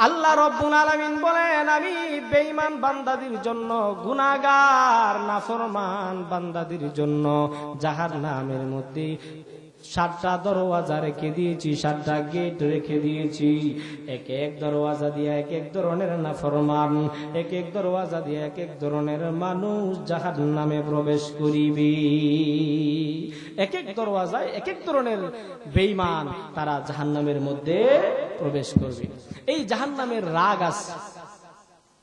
আল্লাহ রাব্বুল আলামিন বলেন, আমি বেঈমান বান্দাদের জন্য, গুনাহগার নাফরমান বান্দাদের জন্য জাহান্নামের মধ্যে 7টা দরওয়াজা রেখে দিয়েছি, 7টা গেট রেখে দিয়েছি। এক এক দরওয়াজা দিয়ে এক এক ধরনের নাফরমান, এক এক দরওয়াজা দিয়ে এক এক ধরনের মানুষ জাহান্নামে প্রবেশ করিবে। এক এক দরওয়াজায় এক এক ধরনের বেঈমান তারা জাহান্নামের মধ্যে প্রবেশ করবে। এই জাহান্নামের রাগ আছে,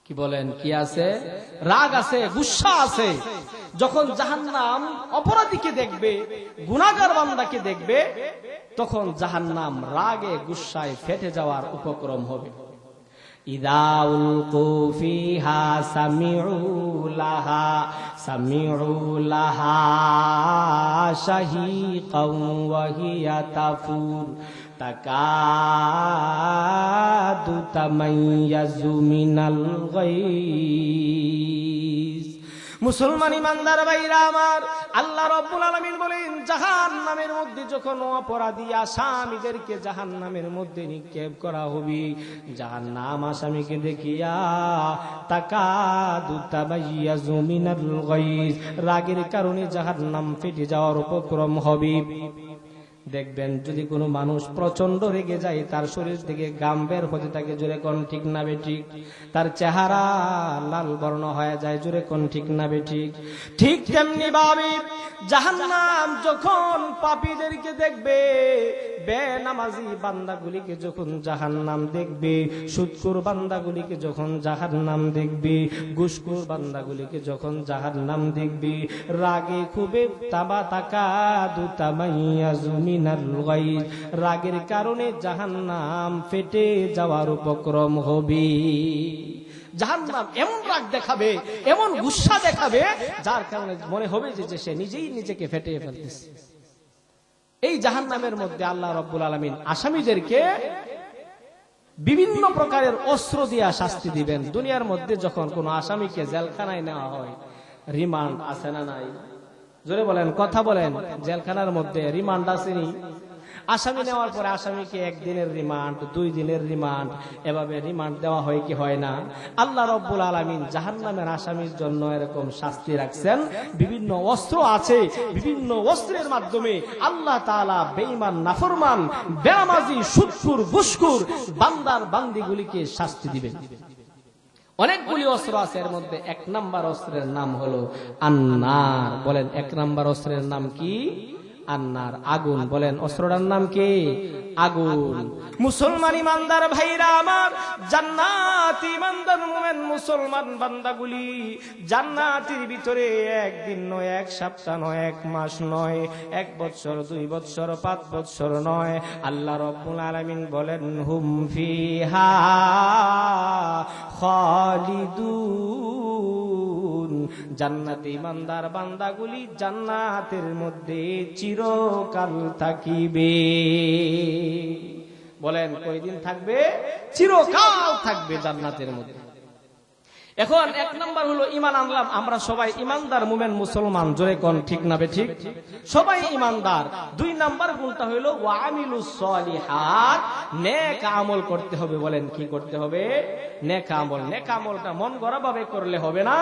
কি বলেন, কি আছে? রাগ আছে, গুসা আছে। যখন জাহান্নাম অপরাধীকে দেখবে, গুনাহগার বান্দাকে দেখবে, তখন জাহান্নাম রাগে গুসায় ফেটে যাওয়ার উপক্রম হবে। ইযা উলকু ফিহা সামিউ লাহা শাহীকাও ওয়া হিয়া তাফুর তাকাদু তামাইয়াজু মিনাল গায়জ। মুসলমান ইমানদার ভাইরা আমার, আল্লাহ রাব্বুল আলামিন বলেন, জাহান্নামের মধ্যে যখন অপরাধী আসামীদেরকে জাহান্নামের মধ্যে নিক্ষেপ করা হবে, জাহান্নাম আসামীকে দেখিয়া তাকাদু তামাইয়াজু মিনাল গায়জ, রাগের কারণে জাহান্নাম ফেটে যাওয়ার উপক্রম হবে। দেখবেন যদি কোনো মানুষ প্রচন্ড রেগে যায়, তার শরীর থেকে ঘাম বের হতে থাকে, জোরে কোন ঠিক না বেঠিক? তার চেহারা লাল বর্ণ হয়ে যায়, জোরে কোন ঠিক না বেঠিক? ঠিক তেমনি ভাবে জাহান্নাম যখন পাপীদেরকে দেখবে, বেনামাজি বান্দাগুলিকে যখন জাহান্নাম দেখবে, সুদখোর বান্দাগুলিকে যখন জাহান্নাম দেখবে, ঘুষখোর বান্দাগুলিকে যখন জাহান্নাম দেখবে, রাগে খুবে তাকাদু তামাইয়াজু মিনাল গায়জ, রাগের কারণে জাহান্নাম ফেটে যাওয়ার উপক্রম হবে। জাহান্নাম এমন রাগ দেখাবে, এমন গুসা দেখাবে, যার কারণে মনে হবে যে সে নিজেই নিজেকে ফেটিয়ে ফেলতেছে। এই জাহান্নামের মধ্যে আল্লাহ রাব্বুল আলামিন আসামীদেরকে বিভিন্ন প্রকারের অস্ত্র দিয়ে শাস্তি দিবেন। দুনিয়ার মধ্যে যখন কোনো আসামীকে জেলখানায় নেওয়া হয়, রিমান্ড আছে না নাই? জোরে বলেন, কথা বলেন। জেলখানার মধ্যে রিমান্ড আসেনি? আসামি নেওয়ার পরে আসামিকে 1 দিনের রিমান্ড, 2 দিনের রিমান্ড, এভাবে রিমান্ড দেওয়া হয় কি হয় না? আল্লাহ রাব্বুল আলামিন জাহান্নামের আসামির জন্য এরকম শাস্তি রাখছেন। বিভিন্ন অস্ত্র আছে, বিভিন্ন অস্ত্রের মাধ্যমে আল্লাহ তাআলা বেঈমান, নাফরমান, বেনামাজি, সুদখোর, ঘুষখোর বান্দার বান্দিগুলিকে শাস্তি দিবেন। অনেকগুলি অস্ত্র আছে, এর মধ্যে 1 নাম্বার অস্ত্রের নাম হলো আন্নার। বলেন, 1 নাম্বার অস্ত্রের নাম কি? আন্নার, আগুন। বলেন, অস্ত্রটার নাম কি? আগুন। মুসলমান ইমানদার ভাইরা আমার, জান্নাতি ইমানদার মুমিন মুসলমান বান্দাগুলি জান্নাতের ভিতরে 1 দিন নয়, 1 সপ্তাহ নয়, 1 মাস নয়, 1 বছর, 2 বছর, 5 বছর নয়, আল্লাহ রাব্বুল আলামিন বলেন, হুম ফিহা খালিদুন, জান্নাতি ইমানদার বান্দাগুলি জান্নাতের মধ্যে চিরকাল থাকিবে। বলেন, কয়দিন থাকবে? চিরকাল থাকবে জান্নাতের মধ্যে। এখন 1 নাম্বার হলো ঈমান আনলাম, আমরা সবাই ঈমানদার মুমিন মুসলমান, জোরে কোন ঠিক না বেঠিক? সবাই ঈমানদার। 2 নাম্বার গুণটা হলো ওয়া আমিলুস সলিহাত, নেক আমল করতে হবে। বলেন, কি করতে হবে? নেক আমল। নেক আমলটা মন গড়া ভাবে করলে হবে না,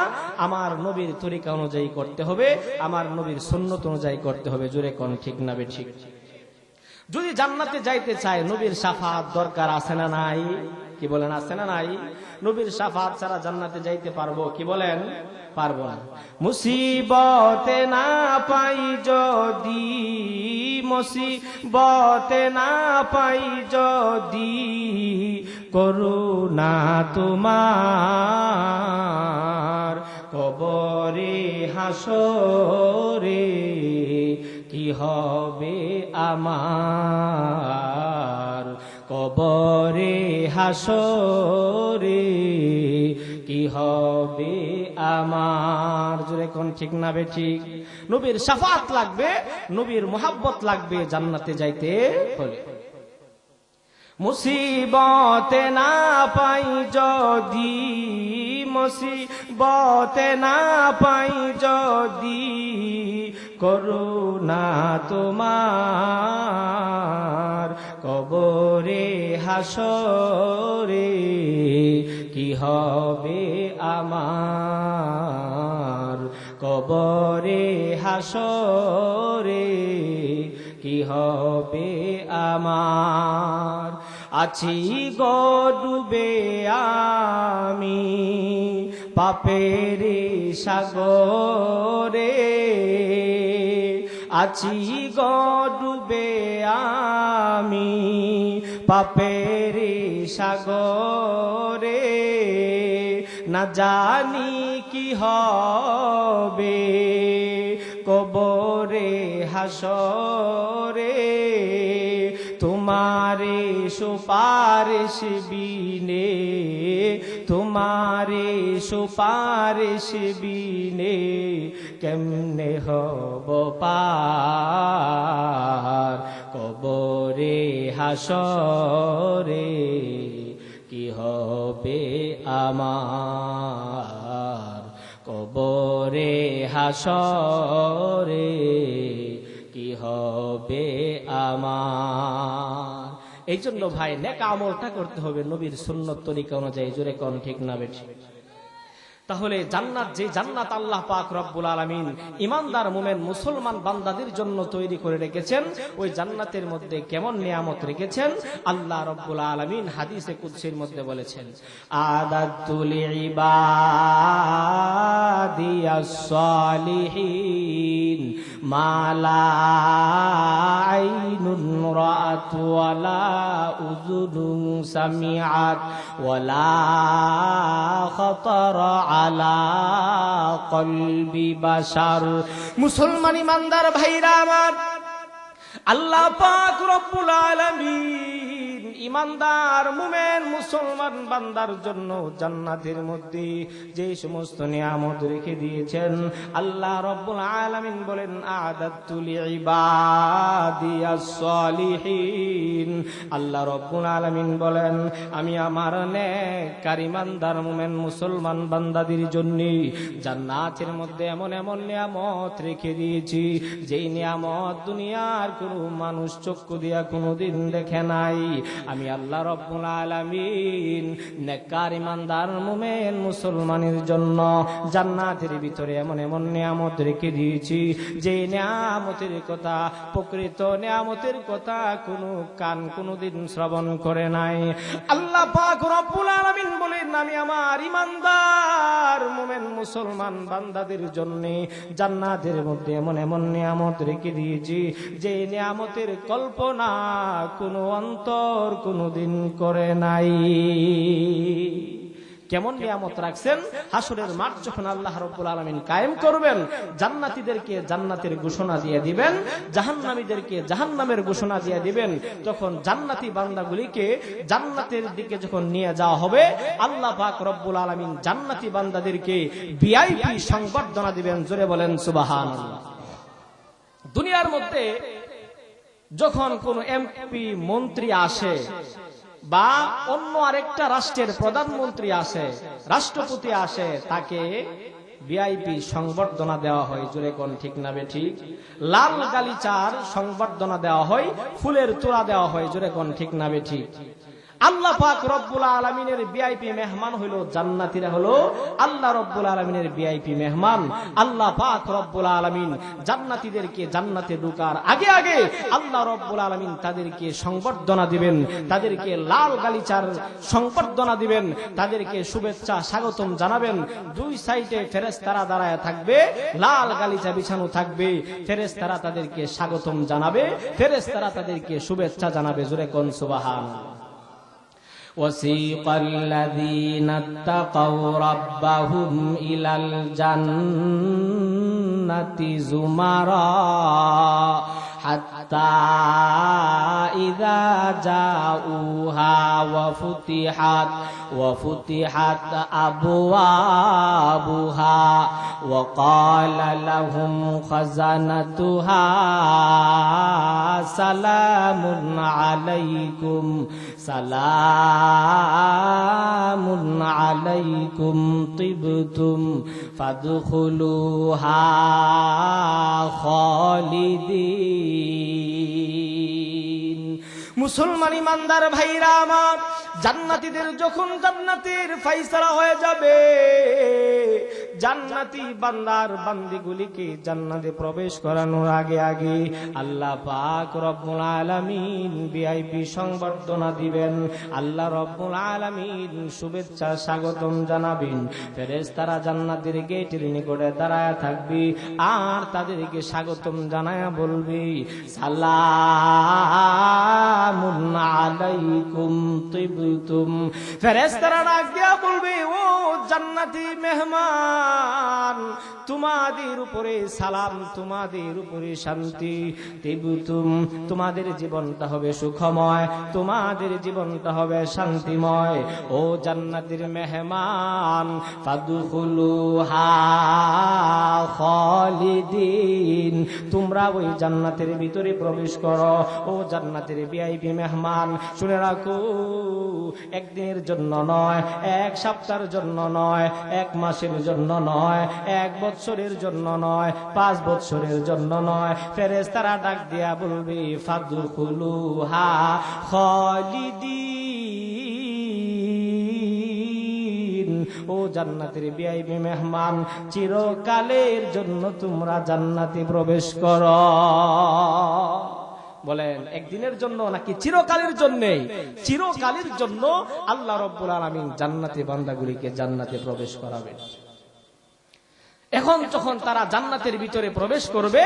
আমার নবীর তরিকা অনুযায়ী করতে হবে, আমার নবীর সুন্নাত অনুযায়ী করতে হবে, জোরে কোন ঠিক না বেঠিক? যদি জান্নাতে যাইতে চায়, নবীর শাফাআত দরকার আছে না নাই? কি বলেন, আছে না নাই? নবীর শাফাআত ছাড়া জান্নাতে যাইতে পারবো? কি বলেন, পারবো না। মুসিবতে না পাই যদি, মুসিবতে না পাই যদি, করুণা তোমার, কবরে হাসরে কি হবে আমার, কবরে হাসরে কি হবে আমার, জোরে কোন ঠিক না বেঠিক? নবীর শাফাআত লাগবে, নবীর মুহাব্বত লাগবে জান্নাতে যাইতে হলে। মুসিবতে না পাই যদি, মুসিবতে না পাই যদি, করুণা তোমার কবরে হাসরে কি হবে আমার, কবরে হাসরে কি হবে আমার। আছি গো ডুবে আমি পাপের সাগরে, আছি গো ডুবে আমি পাপের সাগরে, না জানি কি হবে কবরে হাসরে, তোমারে সুপারিশ বিনে, তোমারে সুপারিশ বিনে কেমনে হব পার, কবরে হাসরে কি হবে আমার, কবরে হাসরে কি হবে আমার। এই জন্য ভাই নেক আমলটা করতে হবে নবীর সুন্নত তরিকা অনুযায়ী, জোরে কোন ঠিক না বেঠি? তাহলে জান্নাত, যে জান্নাত আল্লাহ পাক রব্বুল আলামিন ইমানদার মুমিন মুসলমান বান্দাদের জন্য তৈরি করে রেখেছেন, ওই জান্নাতের মধ্যে কেমন নিয়ামত রেখেছেন আল্লাহ রব্বুল আলামিন হাদিসে কুদসির মধ্যে বলেছেন, আদাতু লিইবাদিয়াস সালিহিন মা লা আইনুন রাআত ওয়ালা উযুনুন সামিআত ওয়ালা খাতারা আলা কলবি বাশার। মুসলমান ইমানদার ভাইরা আমার, আল্লাহ পাক রব্বুল আলামিন ইমানদার মুমিন মুসলমান বান্দার জন্য জান্নাতের মধ্যে যে সমস্ত নিয়ামত রেখে দিয়েছেন, আল্লাহ রব্বুল আলামিন বলেন আ'দাতু লিইবাদিয়াস সালিহিন। আল্লাহ রব্বুল আলামিন বলেন আমি আমার নেককার ইমানদার মুমিন মুসলমান বান্দাদের জন্য জান্নাতের মধ্যে এমন এমন নিয়ামত রেখে দিয়েছি, যেই নিয়ামত দুনিয়ার কোনো মানুষ চক্ষু দিয়া কোনোদিন দেখে নাই। আমি আল্লাহ রব্বুল আলামিন নেককার ইমানদার মুমিন মুসলমানের জন্য জান্নাতের ভিতরে এমন এমন নিয়ামত রেখে দিয়েছি, যে নিয়ামতের কথা, প্রকৃত নিয়ামতের কথা কোনো কান কোনোদিন শ্রবণ করে নাই। আল্লাহ পাক রব্বুল আলামিন বলেন আমি আমার ইমানদার মুমিন মুসলমান বান্দাদের জন্য জান্নাতের মধ্যে এমন এমন নিয়ামত রেখে দিয়েছি, যে নিয়ামতের কল্পনা কোনো অন্তর কোনোদিন করে নাই। কেমন নিয়ামত রাখছেন? হাসরের মাঠ যখন আল্লাহ রাব্বুল আলামিন কায়েম করবেন, জান্নাতীদেরকে জান্নাতের ঘোষণা দিয়ে দিবেন, জাহান্নামীদেরকে জাহান্নামের ঘোষণা দিয়ে দিবেন। তখন জান্নাতি বান্দাগুলিকে জান্নাতের দিকে যখন নিয়ে যাওয়া হবে, আল্লাহ পাক রব্বুল আলামিন জান্নাতি বান্দাদেরকে ভিআইপি সংবর্ধনা দিবেন। জোরে বলেন সুবহানাল্লাহ। দুনিয়ার মধ্যে যখন কোন এমপি মন্ত্রী আসে বা অন্য আরেকটা রাষ্ট্রের প্রধানমন্ত্রী আসে, রাষ্ট্রপতি আসে, তাকে ভিআইপি সংবর্ধনা দেওয়া হয়। জোরে কোন ঠিক না বেঠিক? লাল গালিচার সংবর্ধনা দেওয়া হয়, ফুলের তোড়া দেওয়া হয়। জোরে কোন ঠিক না বেঠিক? আল্লাহ পাক রব্বুল আলামিনের ভিআইপি মেহমান হইল জান্নাতীরা, হলো আল্লাহ রব্বুল আলামিনের ভিআইপি মেহমান। আল্লাহ পাক রব্বুল আলামিন জান্নাতীদেরকে জান্নাতে ঢোকার আগে আগে আল্লাহ রব্বুল আলামিন তাদেরকে সংবর্ধনা দিবেন, তাদেরকে লাল গালিচার সংবর্ধনা দিবেন, তাদেরকে শুভেচ্ছা স্বাগতম জানাবেন। দুই সাইডে ফেরেশতারা দাঁড়ায় থাকবে, লাল গালিচা বিছানো থাকবে, ফেরেশতারা তাদেরকে স্বাগতম জানাবে, ফেরেশতারা তাদেরকে শুভেচ্ছা জানাবে। জোরে কোন সুবহানাল্লাহ। وسيق الذين اتقوا ربهم إلى الجنة زمرا حتى হাত্তা ইযা জাউহা ওয়া ফুতিহাত আবওয়াবুহা ওয়া ক্বালা লাহুম খাযানাতুহা সালামুন আলাইকুম তিবতুম ফাদখুলুহা খালিদিন। মুসলমান ইমানদার ভাইরা আমার, জান্নাতীদের যখন জান্নাতের ফয়সালা হয়ে যাবে, জান্নাতি বান্দার বান্দিগুলিকে জান্নাতে প্রবেশ করানোর আগে আগে আল্লাহ পাক রব্বুল আলামিন ভিআইপি সংবর্ধনা দিবেন। আল্লাহ রব্বুল আলামিন শুভেচ্ছা স্বাগতম জানাবেন। ফেরেশতারা জান্নাতের গেটের নিকটে দাঁড়ায় থাকবে আর তাদেরকে স্বাগতম জানায়া বলবে, সালামুন আলাইকুম তিবতুম। ফেরেশতারা ডাক দিয়া বলবে, ও জান্নাতি মেহমান, তোমাদের উপরে সালাম, তোমাদের উপরে শান্তি। তিবতুম, তোমাদের জীবনটা হবে সুখময়, তোমাদের জীবনটা হবে শান্তিময়। ও জান্নাতের মেহমান, ফাদখুলুহা খালিদিন, তোমরা ওই জান্নাতের ভিতরে প্রবেশ করো। ও জান্নাতের ভিআইপি মেহমান, শুনে রাখো, একদিনের জন্য নয়, এক সপ্তাহের জন্য নয়, এক মাসের জন্য নয়, এক বছরের জন্য নয়, 5 বছরের জন্য নয়। ফেরেশতারা ডাক দিয়া বলবে, ফাদখুলুহা খালিদিন, ও জান্নাতের ভিআইপি মেহমান, চিরকালের জন্য তোমরা জান্নাতে প্রবেশ করো। বলেন একদিনের জন্য নাকি চিরকালের জন্য? চিরকালের জন্য আল্লাহ রব্বুল আলামিন জান্নাতি বান্দাগুলিকে জান্নাতে প্রবেশ করাবেন। এখন যখন তারা জান্নাতের ভিতরে প্রবেশ করবে,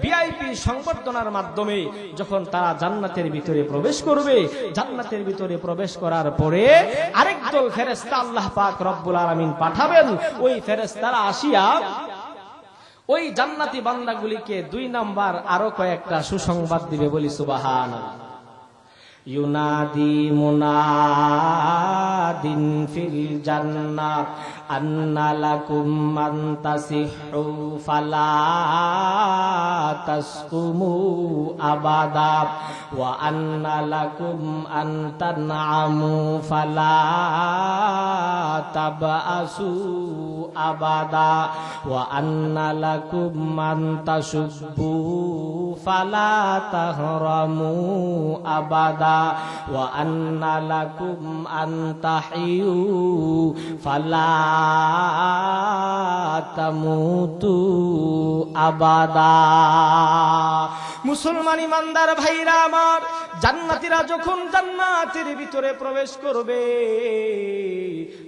ভিআইপি সংবর্ধনার মাধ্যমে যখন তারা জান্নাতের ভিতরে প্রবেশ করবে, জান্নাতের ভিতরে প্রবেশ করার পরে আরেক দল ফেরেশতা আল্লাহ পাক রব্বুল আলামিন পাঠাবেন। ওই ফেরেশতারা আসিয়া ওই জান্নাতি বান্দাগুলিকে 2 নাম্বার আরো কয়েকটা সুসংবাদ দিবে। বলি সুবহানাল্লাহ। ইউনাদি মুনাদিন ফিল জান্নাহ আন্না লাকুম মান তাসিহু ফালা তাসকুমু আবাদা ওয়া আন্না লাকুম আন তানআমু ফালা তাবআসু আবাদা ওয়া আন্না লাকুম মান তাশুব্বু ফালা তাহরামু আবাদা ওয়া আন্না লাকুম আন তাহিয়ু ফালা তামুতু আবাদা। মুসলমান ইমানদার ভাইরা আমার, জান্নাতীরা যখন জান্নাতের ভিতরে প্রবেশ করবে,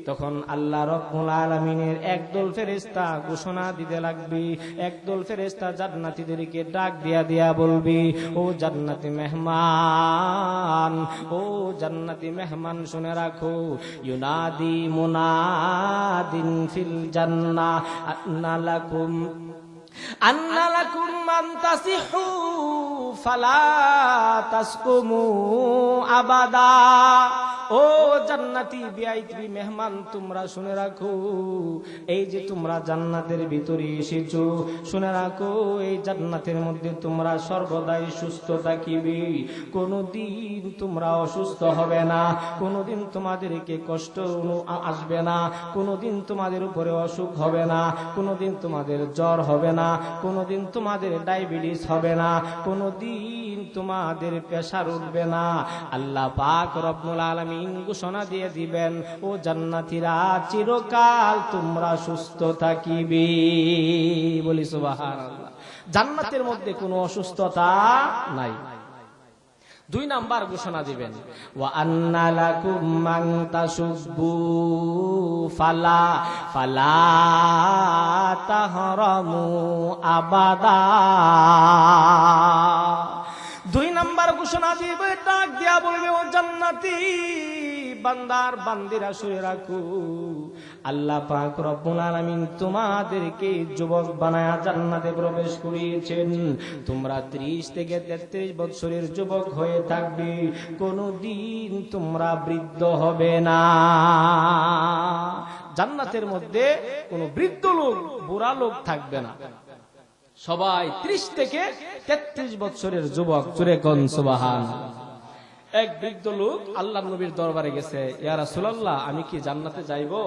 তখন আল্লাহ রাব্বুল আলামিনের একদল ফেরেশতা ঘোষণা দিতে লাগবে। একদল ফেরেশতা জান্নাতীদেরকে ডাক দিয়া বলবে, ও জান্নাতি মেহমান, ও জান্নাতি মেহমান, শুনে রাখো, ইউনাদি মুনাদিন ফিল জান্নাহ আন্না লাকুম মান তাসিহু ফালা তাসকুমু আবাদা। ও জান্নাতি ভিআইপি মেহমান, তোমরা শুনে রাখো, এই যে তোমরা জান্নাতের ভিতরে এসেছো, শুনে রাখো, এই জান্নাতের মধ্যে তোমরা সর্বদাই সুস্থ থাকিবে। কোনোদিন তোমরা অসুস্থ হবে না, কোনোদিন তোমাদেরকে কষ্ট আসবে না, কোনোদিন তোমাদের উপরে অসুখ হবে না, কোনোদিন তোমাদের জ্বর হবে না, কোনোদিন তোমাদের ডায়াবেটিস হবে না, কোনোদিন তোমাদের প্রেসার উঠবে না। আল্লাহ পাক রব্বুল আলামিন ঘোষণা দিয়ে দিবেন, ও জান্নাতীরা, চিরকাল তোমরা সুস্থ থাকিবে। বলি সুবহানাল্লাহ। জান্নাতের মধ্যে কোনো অসুস্থতা নাই। 2 নাম্বার ঘোষণা দিবেন, ওয়া আন্না লাকুম মান তাশুব্বু ফালা তাহরামু আবাদা। 2 নাম্বার ঘোষণা দিবে, ডাক দিয়া বলবে, ও জান্নাতি বান্দার বান্দিরা শুনে রাখো, আল্লাহ পাক রব্বুল আলামিন তোমাদেরকে যুবক বানায়া জান্নাতে প্রবেশ করিয়েছেন। তোমরা 30 থেকে 33 বছরের যুবক হয়ে থাকবে, কোনদিন তোমরা বৃদ্ধ হবে না। জান্নাতের মধ্যে কোনো বৃদ্ধ লোক, বুড়া লোক থাকবে না, সবাই 30 থেকে 33 বছরের যুবক। জোরে কোন সুবহানাল্লাহ। এক বৃদ্ধ লোক আল্লাহর নবীর দরবারে গেছে, ইয়া রাসূলুল্লাহ আমি কি জান্নাতে যাইবো?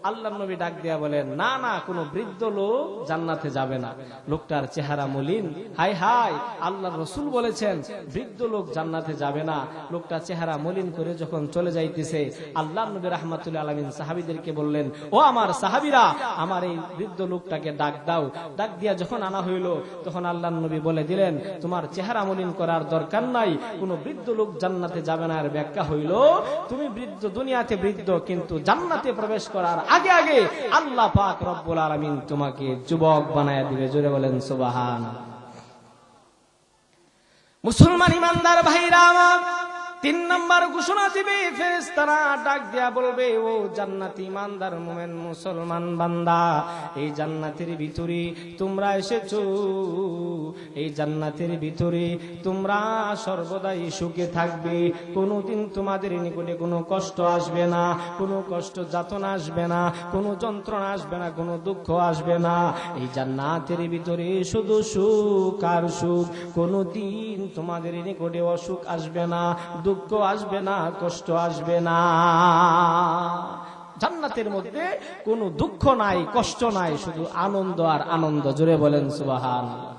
আল্লাহর নবী ডাক দিয়া বলেন, না না, কোনো বৃদ্ধ লোক জান্নাতে যাবে না। লোকটার চেহারা মলিন। হাই হাই, আল্লাহর রাসূল বলেছেন বৃদ্ধ লোক জান্নাতে যাবে না। লোকটা চেহারা মলিন করে যখন চলে যাইতেছে, আল্লাহর নবী রাহমাতুল্লাহ আলামিন সাহাবীদেরকে বললেন, ও আমার সাহাবীরা, আমার এই বৃদ্ধ লোকটাকে ডাক দাও। ডাক দিয়া যখন আনা হইল, তখন আল্লাহর নবী বলে দিলেন, তোমার চেহারা মলিন করার দরকার নাই, কোনো বৃদ্ধ লোক জান্নাতে যাবে না। আর ব্যাখ্যা হইল, তুমি বৃদ্ধ, দুনিয়াতে বৃদ্ধ, কিন্তু জান্নাতে প্রবেশ করার আগে আগে আল্লাহ পাক রব্বুল আলামিন তোমাকে যুবক বানায়া দিবে। জোরে বলেন সুবহানাল্লাহ। মুসলমান ইমানদার ভাইরা আমার, 3 নম্বর ঘোষণা দিবে ফেরেশতারা, ডাক দিয়া বলবে, ও জান্নাতি ইমানদার মুমিন মুসলমান বান্দা, এই জান্নাতের ভিতরে তোমরা এসেছো, এই জান্নাতের ভিতরে তোমরা সর্বদাই সুখে থাকবে। কোনোদিন তোমাদের নিকটে কোনো কষ্ট আসবে না, কোনো কষ্ট যাতনা আসবে না, কোনো যন্ত্রণা আসবে না, কোনো দুঃখ আসবে না। এই জান্নাতের ভিতরে শুধু সুখ আর সুখ, কোনোদিন তোমাদের নিকটে অসুখ আসবে না, দুঃখ আসবে না, কষ্ট আসবে না। জান্নাতের মধ্যে কোনো দুঃখ নাই, কষ্ট নাই, শুধু আনন্দ আর আনন্দ। জোরে বলেন সুবহানাল্লাহ।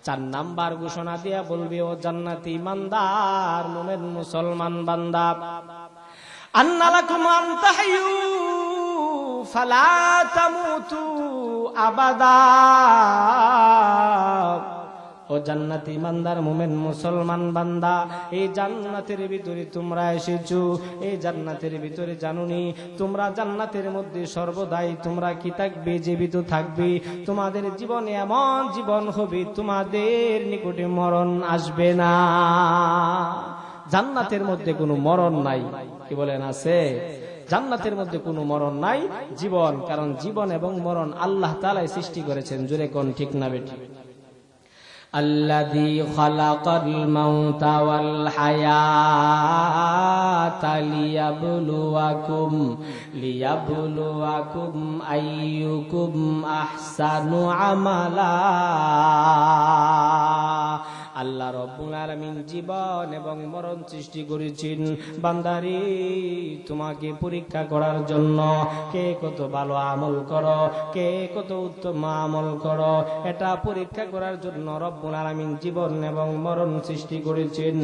4 নাম্বার ঘোষণা দিয়া বলবে, ও জান্নাতি ইমানদার মুমিন মুসলমান বান্দা, আন্না লাকুম আন তাহয়ু ফালা তামুতু আবাদা। ও জান্নাতি ইমানদার মুমিন মুসলমান বান্দা, এই জান্নাতের ভিতরে তোমরা এসেছো, এই জান্নাতের ভিতরে জানুনি তোমরা জান্নাতের মধ্যে সর্বদাই তোমরা কি থাকবে? জীবিত থাকবে। তোমাদের জীবনে এমন জীবন হবে, তোমাদের নিকটে মরণ আসবে না। জান্নাতের মধ্যে কোনো মরণ নাই। কি বলেন, আছে? জান্নাতের মধ্যে কোনো মরণ নাই, জীবন। কারণ জীবন এবং মরণ আল্লাহ তাআলাই সৃষ্টি করেছেন। জোরে কোন ঠিক না বেঠিক? الذي خلق الموت والحياة ليبلوكم أيكم أحسن عملا। আল্লাহ রব্বুল আলামিন জীবন এবং মরণ সৃষ্টি করেছেন বান্দারে তোমাকে পরীক্ষা করার জন্য। কে কত ভালো আমল করো, কে কত উত্তম আমল করো, এটা পরীক্ষা করার জন্য রব্বুল আলামিন জীবন এবং মরণ সৃষ্টি করেছেন।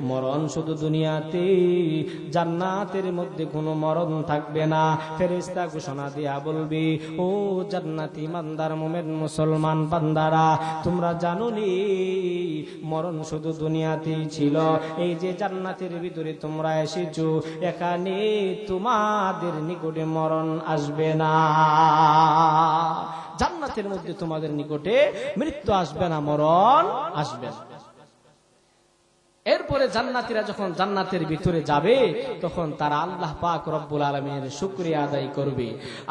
মরণ শুধু দুনিয়াতে, জান্নাতের মধ্যে কোনো মরণ থাকবে না। ফেরেশতা ঘোষণা দিয়া বলবে, ও জান্নাতি ইমানদার মুমিন মুসলমান বান্দারা, তোমরা জানোনি মরণ শুধু দুনিয়াতেই ছিল। এই যে জান্নাতের ভিতরে তোমরা এসেছো, এখানে তোমাদের নিকটে মরণ আসবে না। জান্নাতের মধ্যে তোমাদের নিকটে মৃত্যু আসবে না, মরণ আসবে না। এরপরে জান্নাতীরা যখন জান্নাতের ভিতরে যাবে, তখন তারা আল্লাহ পাক রব্বুল আলামিনের শুকরিয়া আদায় করবে।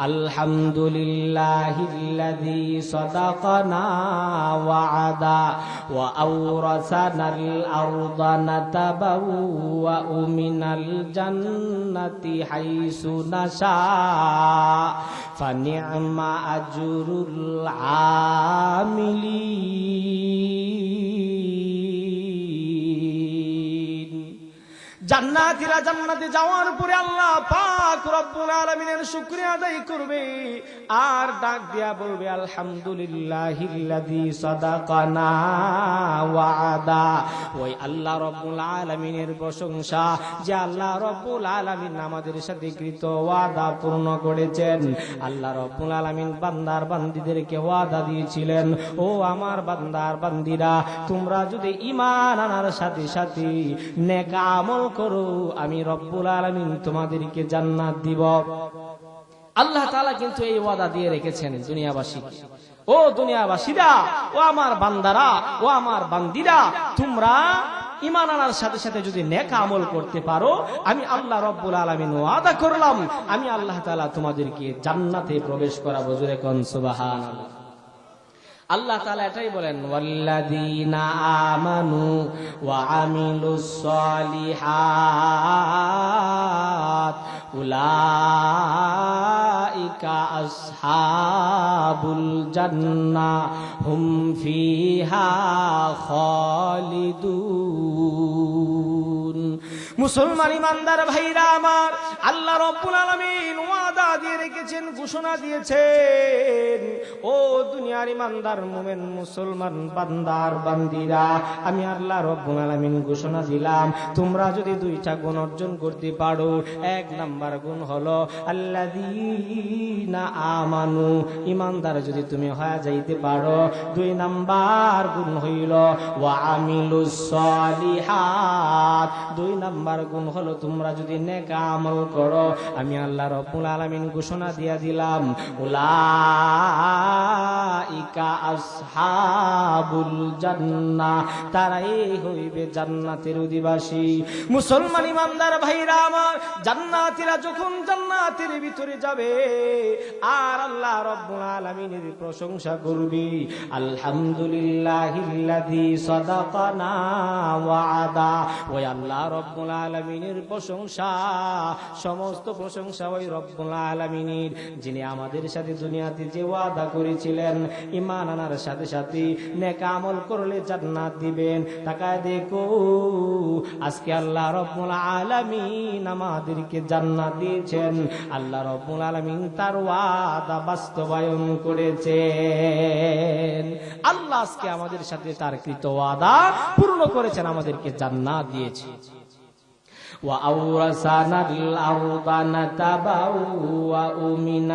আলহামদুলিল্লাহিল্লাযী সাদাকানা ওয়া'দা ওয়া আওরাসানাল আরদা নাতাবাওয়াউ মিনাল জান্নাতি হাইসু নাশা ফানি'মা আজরুল আমিলিন। জান্নাতীরা জান্নাতে যাওয়ার পরে আল্লাহ পাক রব্বুল আলামিনের শুকরিয়া আদায় করবে আর ডাক দিয়া বলবে, আলহামদুলিল্লাহিল্লাযী সাদাকানা ওয়া'দা। ওই আল্লাহ রব্বুল আলামিনের প্রশংসা, যে আল্লাহ রব্বুল আলামিন আমাদের সাথে কৃত ওয়াদা পূর্ণ করেছেন। আল্লাহ রব্বুল আলামিন বান্দার বান্দীদেরকে ওয়াদা দিয়েছিলেন, ও আমার বান্দার বান্দীরা, তোমরা যদি ঈমান আনার সাথে সাথে নেক আমল করো, আমি রব্বুল আলামিন তোমাদেরকে জান্নাত দিব। আল্লাহ তাআলা কিন্তু এই ওয়াদা দিয়ে রেখেছেন দুনিয়াবাসীকে। ও দুনিয়াবাসীরা, ও আমার বান্দারা, ও আমার বান্দীরা, তোমরা ঈমান আনার সাথে সাথে যদি নেক আমল করতে পারো, আমি আল্লাহ রাব্বুল আলামিন ওয়াদা করলাম আমি আল্লাহ তাআলা তোমাদেরকে জান্নাতে প্রবেশ করাবো। জোরে কোন সুবহানাল্লাহ। আল্লাহ তাআলা এটাই বলেন, ওয়াল্লাযীনা আমানু ওয়া আমিলুস সলিহাত উলাইকা আসহাবুল জান্নাহ হুম ফিহা খালিদুন। মুসলমান ইমানদার ভাইরা আমার, আল্লাহ রাব্বুল আলামিন ওয়াদা দিয়ে রেখেছেন, ঘোষণা দিয়েছেন, ও দুনিয়ার ইমানদার মুমিন মুসলমান বান্দার বান্দিরা, আমি আল্লাহ রাব্বুল আলামিন ঘোষণা দিলাম তোমরা যদি দুইটা গুণ অর্জন করতে পারো, এক নাম্বার গুণ হলো আল্লাযীনা আমানু, ইমানদার যদি তুমি হয়ে যাইতে পারো, দুই নাম্বার গুণ হইল ওয়া আমিলুস সলিহাত, দুই নাম্বার গুণ হলো তোমরা যদি নেক আমল করো, আমি আল্লাহ রাব্বুল আলামিন ঘোষণা দিয়া দিলাম উলাইকা আসহাবুল জান্নাহ, তারাই হইবে জান্নাতের অধিবাসী। মুসলমান ইমানদার ভাইরা আমার, জান্নাতীরা যখন জান্নাতের ভিতরে যাবে আর আল্লাহ রাব্বুল আলামিনের প্রশংসা করবে, আলহামদুলিল্লাহিল্লাযী সাদাকানা ওয়াদা, ওই আল্লাহ রাব্বুল আলামিনের প্রশংসা, সমস্ত প্রশংসা ওই রব্বুল আলামিনের, যিনি আমাদের সাথে দুনিয়াতে যে ওয়াদা করেছিলেন ঈমান আনার সাথে সাথে নেক আমল করলে জান্নাত দিবেন। তাকায় দেখো আজকে আল্লাহ রব্বুল আলামিন আমাদেরকে জান্নাত দিয়েছেন, আল্লাহ রব্বুল আলামিন তার ওয়াদা বাস্তবায়ন করেছেন। আল্লাহ আজকে আমাদের সাথে তার কৃত ওয়াদা পূর্ণ করেছেন, আমাদেরকে জান্নাত দিয়েছে। وأورثنا الأرض نتبوأ من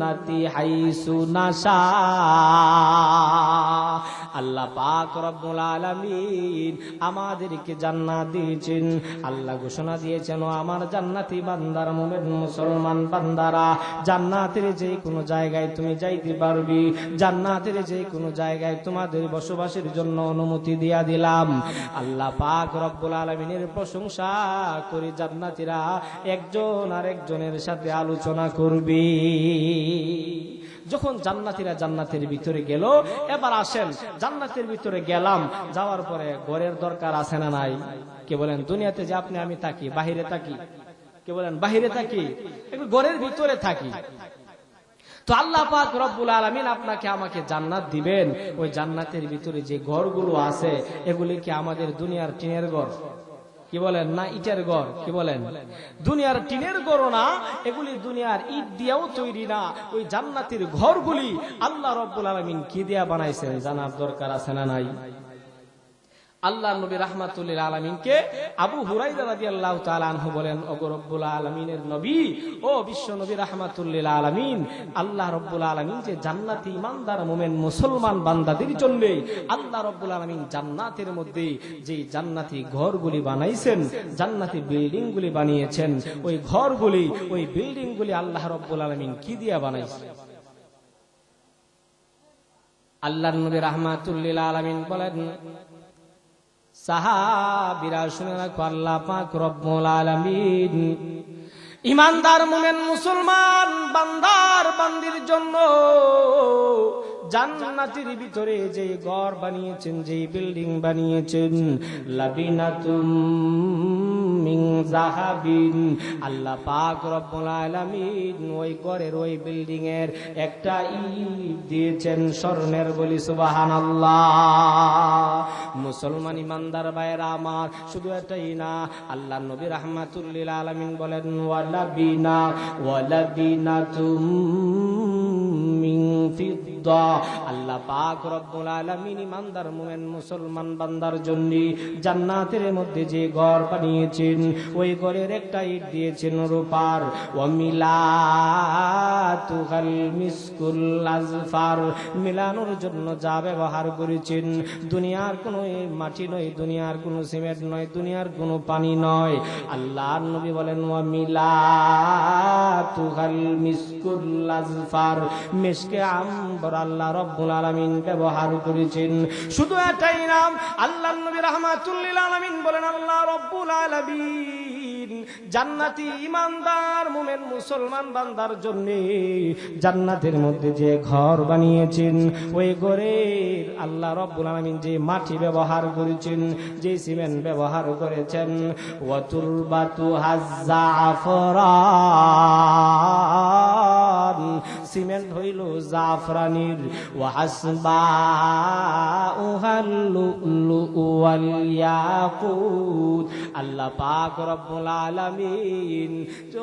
الجنة حيث نشاء। আল্লাহ পাক রব্বুল আলামিন আমাদেরকে জান্নাত দিয়েছেন। আল্লাহ ঘোষণা দিয়েছেন, ও আমার জান্নাতি বান্দার মুমিন মুসলমান বান্দারা, জান্নাতের যে কোনো জায়গায় তুমি যাইতে পারবি, জান্নাতের যে কোনো জায়গায় তোমাদের বসবাসের জন্য অনুমতি দিয়া দিলাম। আল্লাহ পাক রব্বুল আলামিনের প্রশংসা করে জান্নাতীরা একজন আরেকজনের সাথে আলোচনা করবে। যখন জান্নাতীরা জান্নাতের ভিতরে গেল, এবার আসেন জান্নাতের ভিতরে গেলাম, যাওয়ার পরে ঘরের দরকার আছে না নাই? কে বলেন দুনিয়াতে যে আপনি আমি থাকি, বাহিরে থাকি? কে বলেন বাহিরে থাকি? একটু ঘরের ভিতরে থাকি। তো আল্লাহ পাক রব্বুল আলামিন আপনাকে আমাকে জান্নাত দিবেন, ওই জান্নাতের ভিতরে যে ঘরগুলো আছে এগুলি কি আমাদের দুনিয়ার টিনের ঘর? কি বলেন? না ইটের ঘর? কি বলেন? দুনিয়ার টিনের ঘর না, এগুলি দুনিয়ার ইট দিয়েও তৈরি না। ওই জান্নাতের ঘরগুলি আল্লাহ রব্বুল আলামিন কি দিয়া বানাইছেন জানার দরকার আছে না নাই? আল্লাহ নবী রাহমাতুল্লিল আলামিনকে আবু হুরায়রা রাদিয়াল্লাহু তাআলা আনহু বলেন, ওগো রব্বুল আলামিনের নবী, ও বিশ্ব নবী রাহমাতুল্লিল আলামিন, আল্লাহ রব্বুল আলামিন যে জান্নাতি ইমানদার মুমিন মুসলমান বান্দাদের জন্য আল্লাহ রব্বুল আলামিন জান্নাতের মধ্যে যে জান্নাতি ঘরগুলি বানাইছেন, জান্নাতি বিল্ডিং গুলি বানিয়েছেন, ওই ঘরগুলি ওই বিল্ডিং গুলি আল্লাহ রব্বুল আলামিন কি দিয়া বানাইছেন? আল্লাহ নবী রাহমাতুল্লিল আলামিন বলেন, সাহাবীরা শুনে রাখো, আল্লাহ পাক রব্বুল আলামিন ইমানদার মুমিন মুসলমান বান্দার বান্দির জন্য জান্নাতের ভিতরে যে ঘর বানিয়েছেন, যে বিল্ডিং বানিয়েছেন, লাবিনাতুম মিন যাহাবিন, আল্লাহ পাক রব্বুল আলামিন ওই ঘরের ওই বিল্ডিং এর একটা ইট দিয়েছেন স্বর্ণের। বলি সুবহানাল্লাহ। মুসলমান ইমানদার ভাইরা আমার, শুধু এটাই না, আল্লাহ নবী রাহমাতুল্লিল আলামিন বলেন, ওয়ালাবিনাতুম মিন ফিদ্দা, আল্লাহ পাক রব্বুল আলামিন ইমানদার মুমিন মুসলমান বান্দার জন্য জান্নাতের মধ্যে যে ঘর বানিয়েছেন, ওই ঘরের একটা ইট দিয়েছেন রূপার। ওয়া মিলাতুল মিসকুল আজফার, মিলানোর জন্য যা ব্যবহার করেছেন দুনিয়ার কোনো মাটি নয়, দুনিয়ার কোনো সিমেন্ট নয়, দুনিয়ার কোনো পানি নয়। আল্লাহর নবী বলেন, ওয়া মিলাতুল মিসকুল আজফার, মিশকে আম্বর ঘর আল্লাহ রব্বুল আলামিন ব্যবহার করেছেন। শুধু এটাই না, আল্লাহর নবী রাহমাতুল লিল আলামিন বলেন আল্লাহ রব্বুল আলামিন জান্নাতি ঈমানদার মুমিন মুসলমান বান্দার জন্য জান্নাতের মধ্যে যে ঘর বানিয়েছেন, ওই ঘরের আল্লাহ রব্বুল আলামিন যে মাটি ব্যবহার করেছেন, যে সিমেন্ট ব্যবহার করেছেন, ওয়া তুরবাতু হাজ্জাফরান, সিমেন্ট হইল জাফরানির, ওয়া হাসবাউহাল লুলু ওয়াল ইয়াকুত। আল্লাহ পাক রব্বুল আলামিন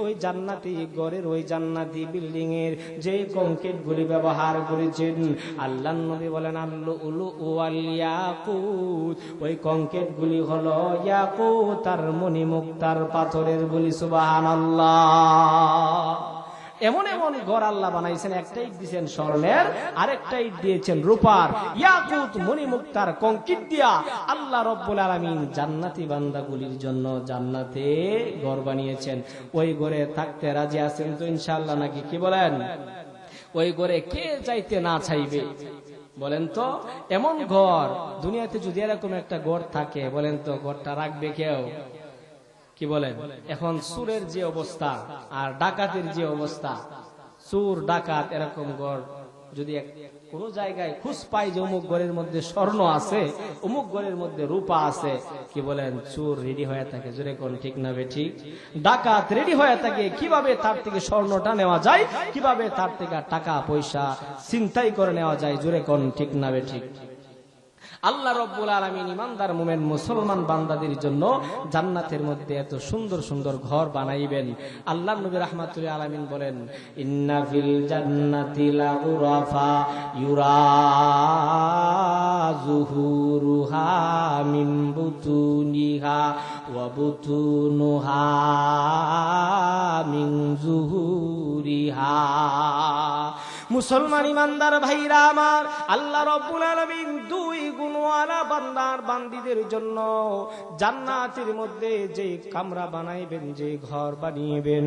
ওই জান্নাতি ঘরের, ওই জান্নাতি বিল্ডিং এর যে কংক্রিট গুলি ব্যবহার করেছেন, আল্লাহর নবী বলেন আল লুলু ওয়াল ইয়াকুত, ওই কংক্রিট গুলি হলো ইয়াকুত আর মণিমুক্তার পাথরের গুলি। সুবহানাল্লাহ। এমন এমন ঘর আল্লাহ বানাইছেন, একটা ইট দিয়েছেন স্বর্ণের, আরেকটা ইট দিয়েছেন রূপার, ইয়াকুত মণিমুক্তার কংক্রিট দিয়া আল্লাহ রব্বুল আলামিন জান্নাতি বান্দাগুলির জন্য জান্নাতে ঘর বানিয়েছেন। ওই ঘরে থাকতে রাজি আছেন তো ইনশাআল্লাহ নাকি? কি বলেন? ওই ঘরে কে চাইতে না চাইবে বলেন তো? এমন ঘর দুনিয়াতে যদি এরকম একটা ঘর থাকে, বলেন তো ঘরটা রাখবে কেউ? কি বলেন? এখন চুরের যে অবস্থা আর ডাকাতের যে অবস্থা, চুর ডাকাত এরকম ঘর যদি কোন জায়গায় খুঁজ পাই যে অমুক ঘরের মধ্যে স্বর্ণ আছে, অমুক ঘরের মধ্যে রূপা আছে, কি বলেন? চোর রেডি হয়ে থাকে, জোরে কোন ঠিক না বেঠিক? ডাকাত রেডি হয়ে থাকে কিভাবে তার থেকে স্বর্ণটা নেওয়া যায়, কিভাবে তার থেকে টাকা পয়সা ছিনতাই করে নেওয়া যায়, জোরে কোন ঠিক না বেঠিক? আল্লাহ রব্বুল আলামিন ইমানদার মুমিন মুসলমান বান্দাদের জন্য জান্নাতের মধ্যে এত সুন্দর সুন্দর ঘর বানাইবেন। আল্লাহর নবী রাহমাতুল্লাহ আলামিন বলেন ইন্না ফিল জান্নাতি লাগুরাফা ইউরা যুহুরুহা মিন বুতুনিহা ওয়া বুতুনুহা মিন যুহুরিহা। মুসলমান ইমানদার ভাইরা আমার, আল্লাহ রব্বুল আলামিন দুই গুণওয়ালা বান্দার বান্দীদের জন্য জান্নাতের মধ্যে যে কামরা বানাইবেন, যে ঘর বানিয়েবেন,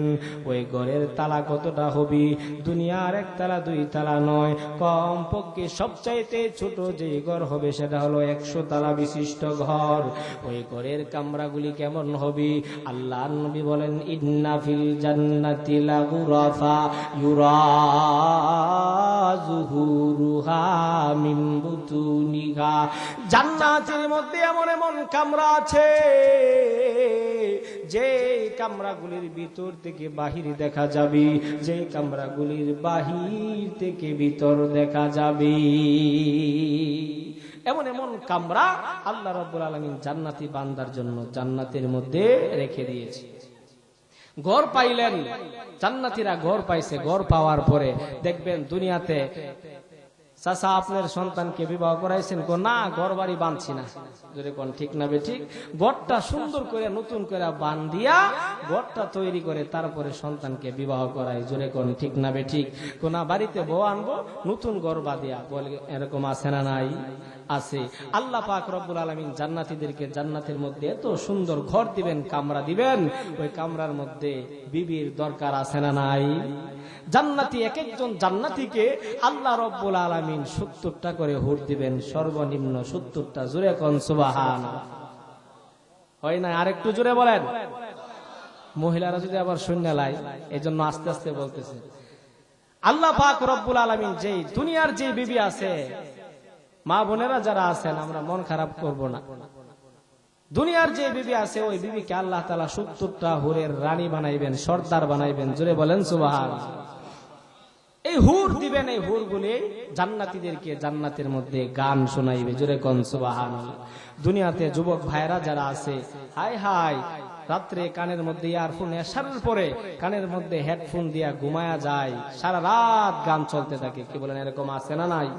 ওই ঘরের তালা কতটা হবে? দুনিয়ার এক তালা দুই তালা নয়, কম পক্ষে সবচাইতে ছোট যে ঘর হবে সেটা হলো 100 তালা বিশিষ্ট ঘর। ওই ঘরের কামরাগুলি কেমন হবে? আল্লাহর নবী বলেন ইন্না ফিল জান্নাতি লাগুরাফা ইউরা যুহুরুহা মিন বুতুনিহা। জান্নাতের মধ্যে এমন এমন কামরা আছে যে কামরাগুলির ভিতর থেকে বাহির দেখা যাবে, যে কামরাগুলির বাহির থেকে ভিতর দেখা যাবে। এমন এমন কামরা আল্লাহ রাব্বুল আলামিন জান্নাতি বান্দার জন্য জান্নাতের মধ্যে রেখে দিয়েছে। ঘর পাইলেন, জান্নাতীরা ঘর পাইছে। ঘর পাওয়ার পরে দেখবেন দুনিয়াতে চাচা আপনার সন্তানকে বিবাহ করাইছেন, না ঘর বাড়ি বাঁধছি না, যদি কোন ঠিক না বেঠিক? ঘরটা সুন্দর করে নতুন করে বান্ধিয়া ঘরটা তৈরি করে তারপরে সন্তানকে বিবাহ করাই, জোরে কোন ঠিক না বেঠিক? কোন বাড়িতে বউ আনবো, নতুন ঘর বাঁধিয়া, বলে এরকম আছে না নাই? আছে। আল্লাহ পাক রব্বুল আলামিন জান্নাতীদেরকে জান্নাতের মধ্যে এত সুন্দর ঘর দিবেন, কামরা দিবেন, ওই কামরার মধ্যে বিবির দরকার আছে না নাই? জান্নাতি এক একজন জান্নাতীকে আল্লাহ রব্বুল আলামিন 70টা করে হুর দিবেন, সর্বনিম্ন 70টা। জোরে কোন সুবহানাল্লাহ। হয় না? আরেকটু জোরে বলেন। মহিলারা যদি আবার শূন্য লাই, এই জন্য আস্তে আস্তে বলতেছে। আল্লাহ পাক রব্বুল আলামিন যে দুনিয়ার যে বিবি আছে, মা বোনেরা যারা আছেন, আমরা মন খারাপ করব না। দুনিয়ার যে বিবি আছে, ওই বিবিকে আল্লাহ তাআলা 70টা হুরের রানী বানাইবেন, সর্দার বানাইবেন। জোরে বলেন সুবহানাল্লাহ। এই হুর দিবেন, এই হুরগুলি জান্নাতীদেরকে জান্নাতের মধ্যে গান শোনাইবে। জোরে কোন সুবহানাল্লাহ। দুনিয়াতে যুবক ভাইরা যারা আছে, হাই হাই রাত্রে কানের মধ্যে ইয়ারফোন, এশারের পরে কানের মধ্যে হেডফোন দিয়া ঘুমায়া যায়, সারা রাত গান চলতে থাকে। কি বলেন? এরকম আছে না নাই?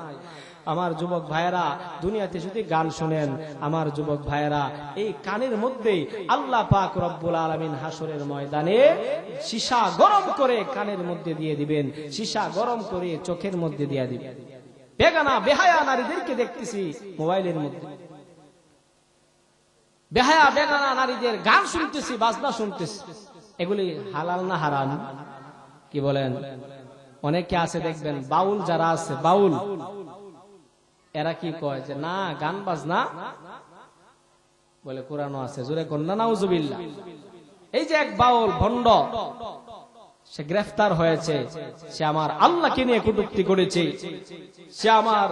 আমার যুবক ভাইয়েরা দুনিয়াতে যদি গান শুনেন, আমার যুবক ভাইয়েরা এই কানের মধ্যে আল্লাহ পাক রব্বুল আলামিন হাসরের ময়দানে সীসা গরম করে কানের মধ্যে দিয়ে দিবেন, সীসা গরম করে চোখের মধ্যে দিয়ে দিবেন। বেগানা বেহায়া নারীদেরকে দেখতেছি মোবাইলের মধ্যে, বেহায়া বেগানা নারীদের গান শুনতেছি, বাজনা শুনতেছি। এগুলি হালাল না হারাম? কি বলেন? অনেকে আছে দেখবেন বাউল যারা আছে, বাউল এরা কি কয় যে না গান বাজনা বলে কোরআনও আছে, জোরে কন্যা নাউজুবিল্লাহ। এই যে এক বাউল ভণ্ড, সে গ্রেফতার হয়েছে, সে আমার আল্লাহকে নিয়ে কটূক্তি করেছে, সে আমার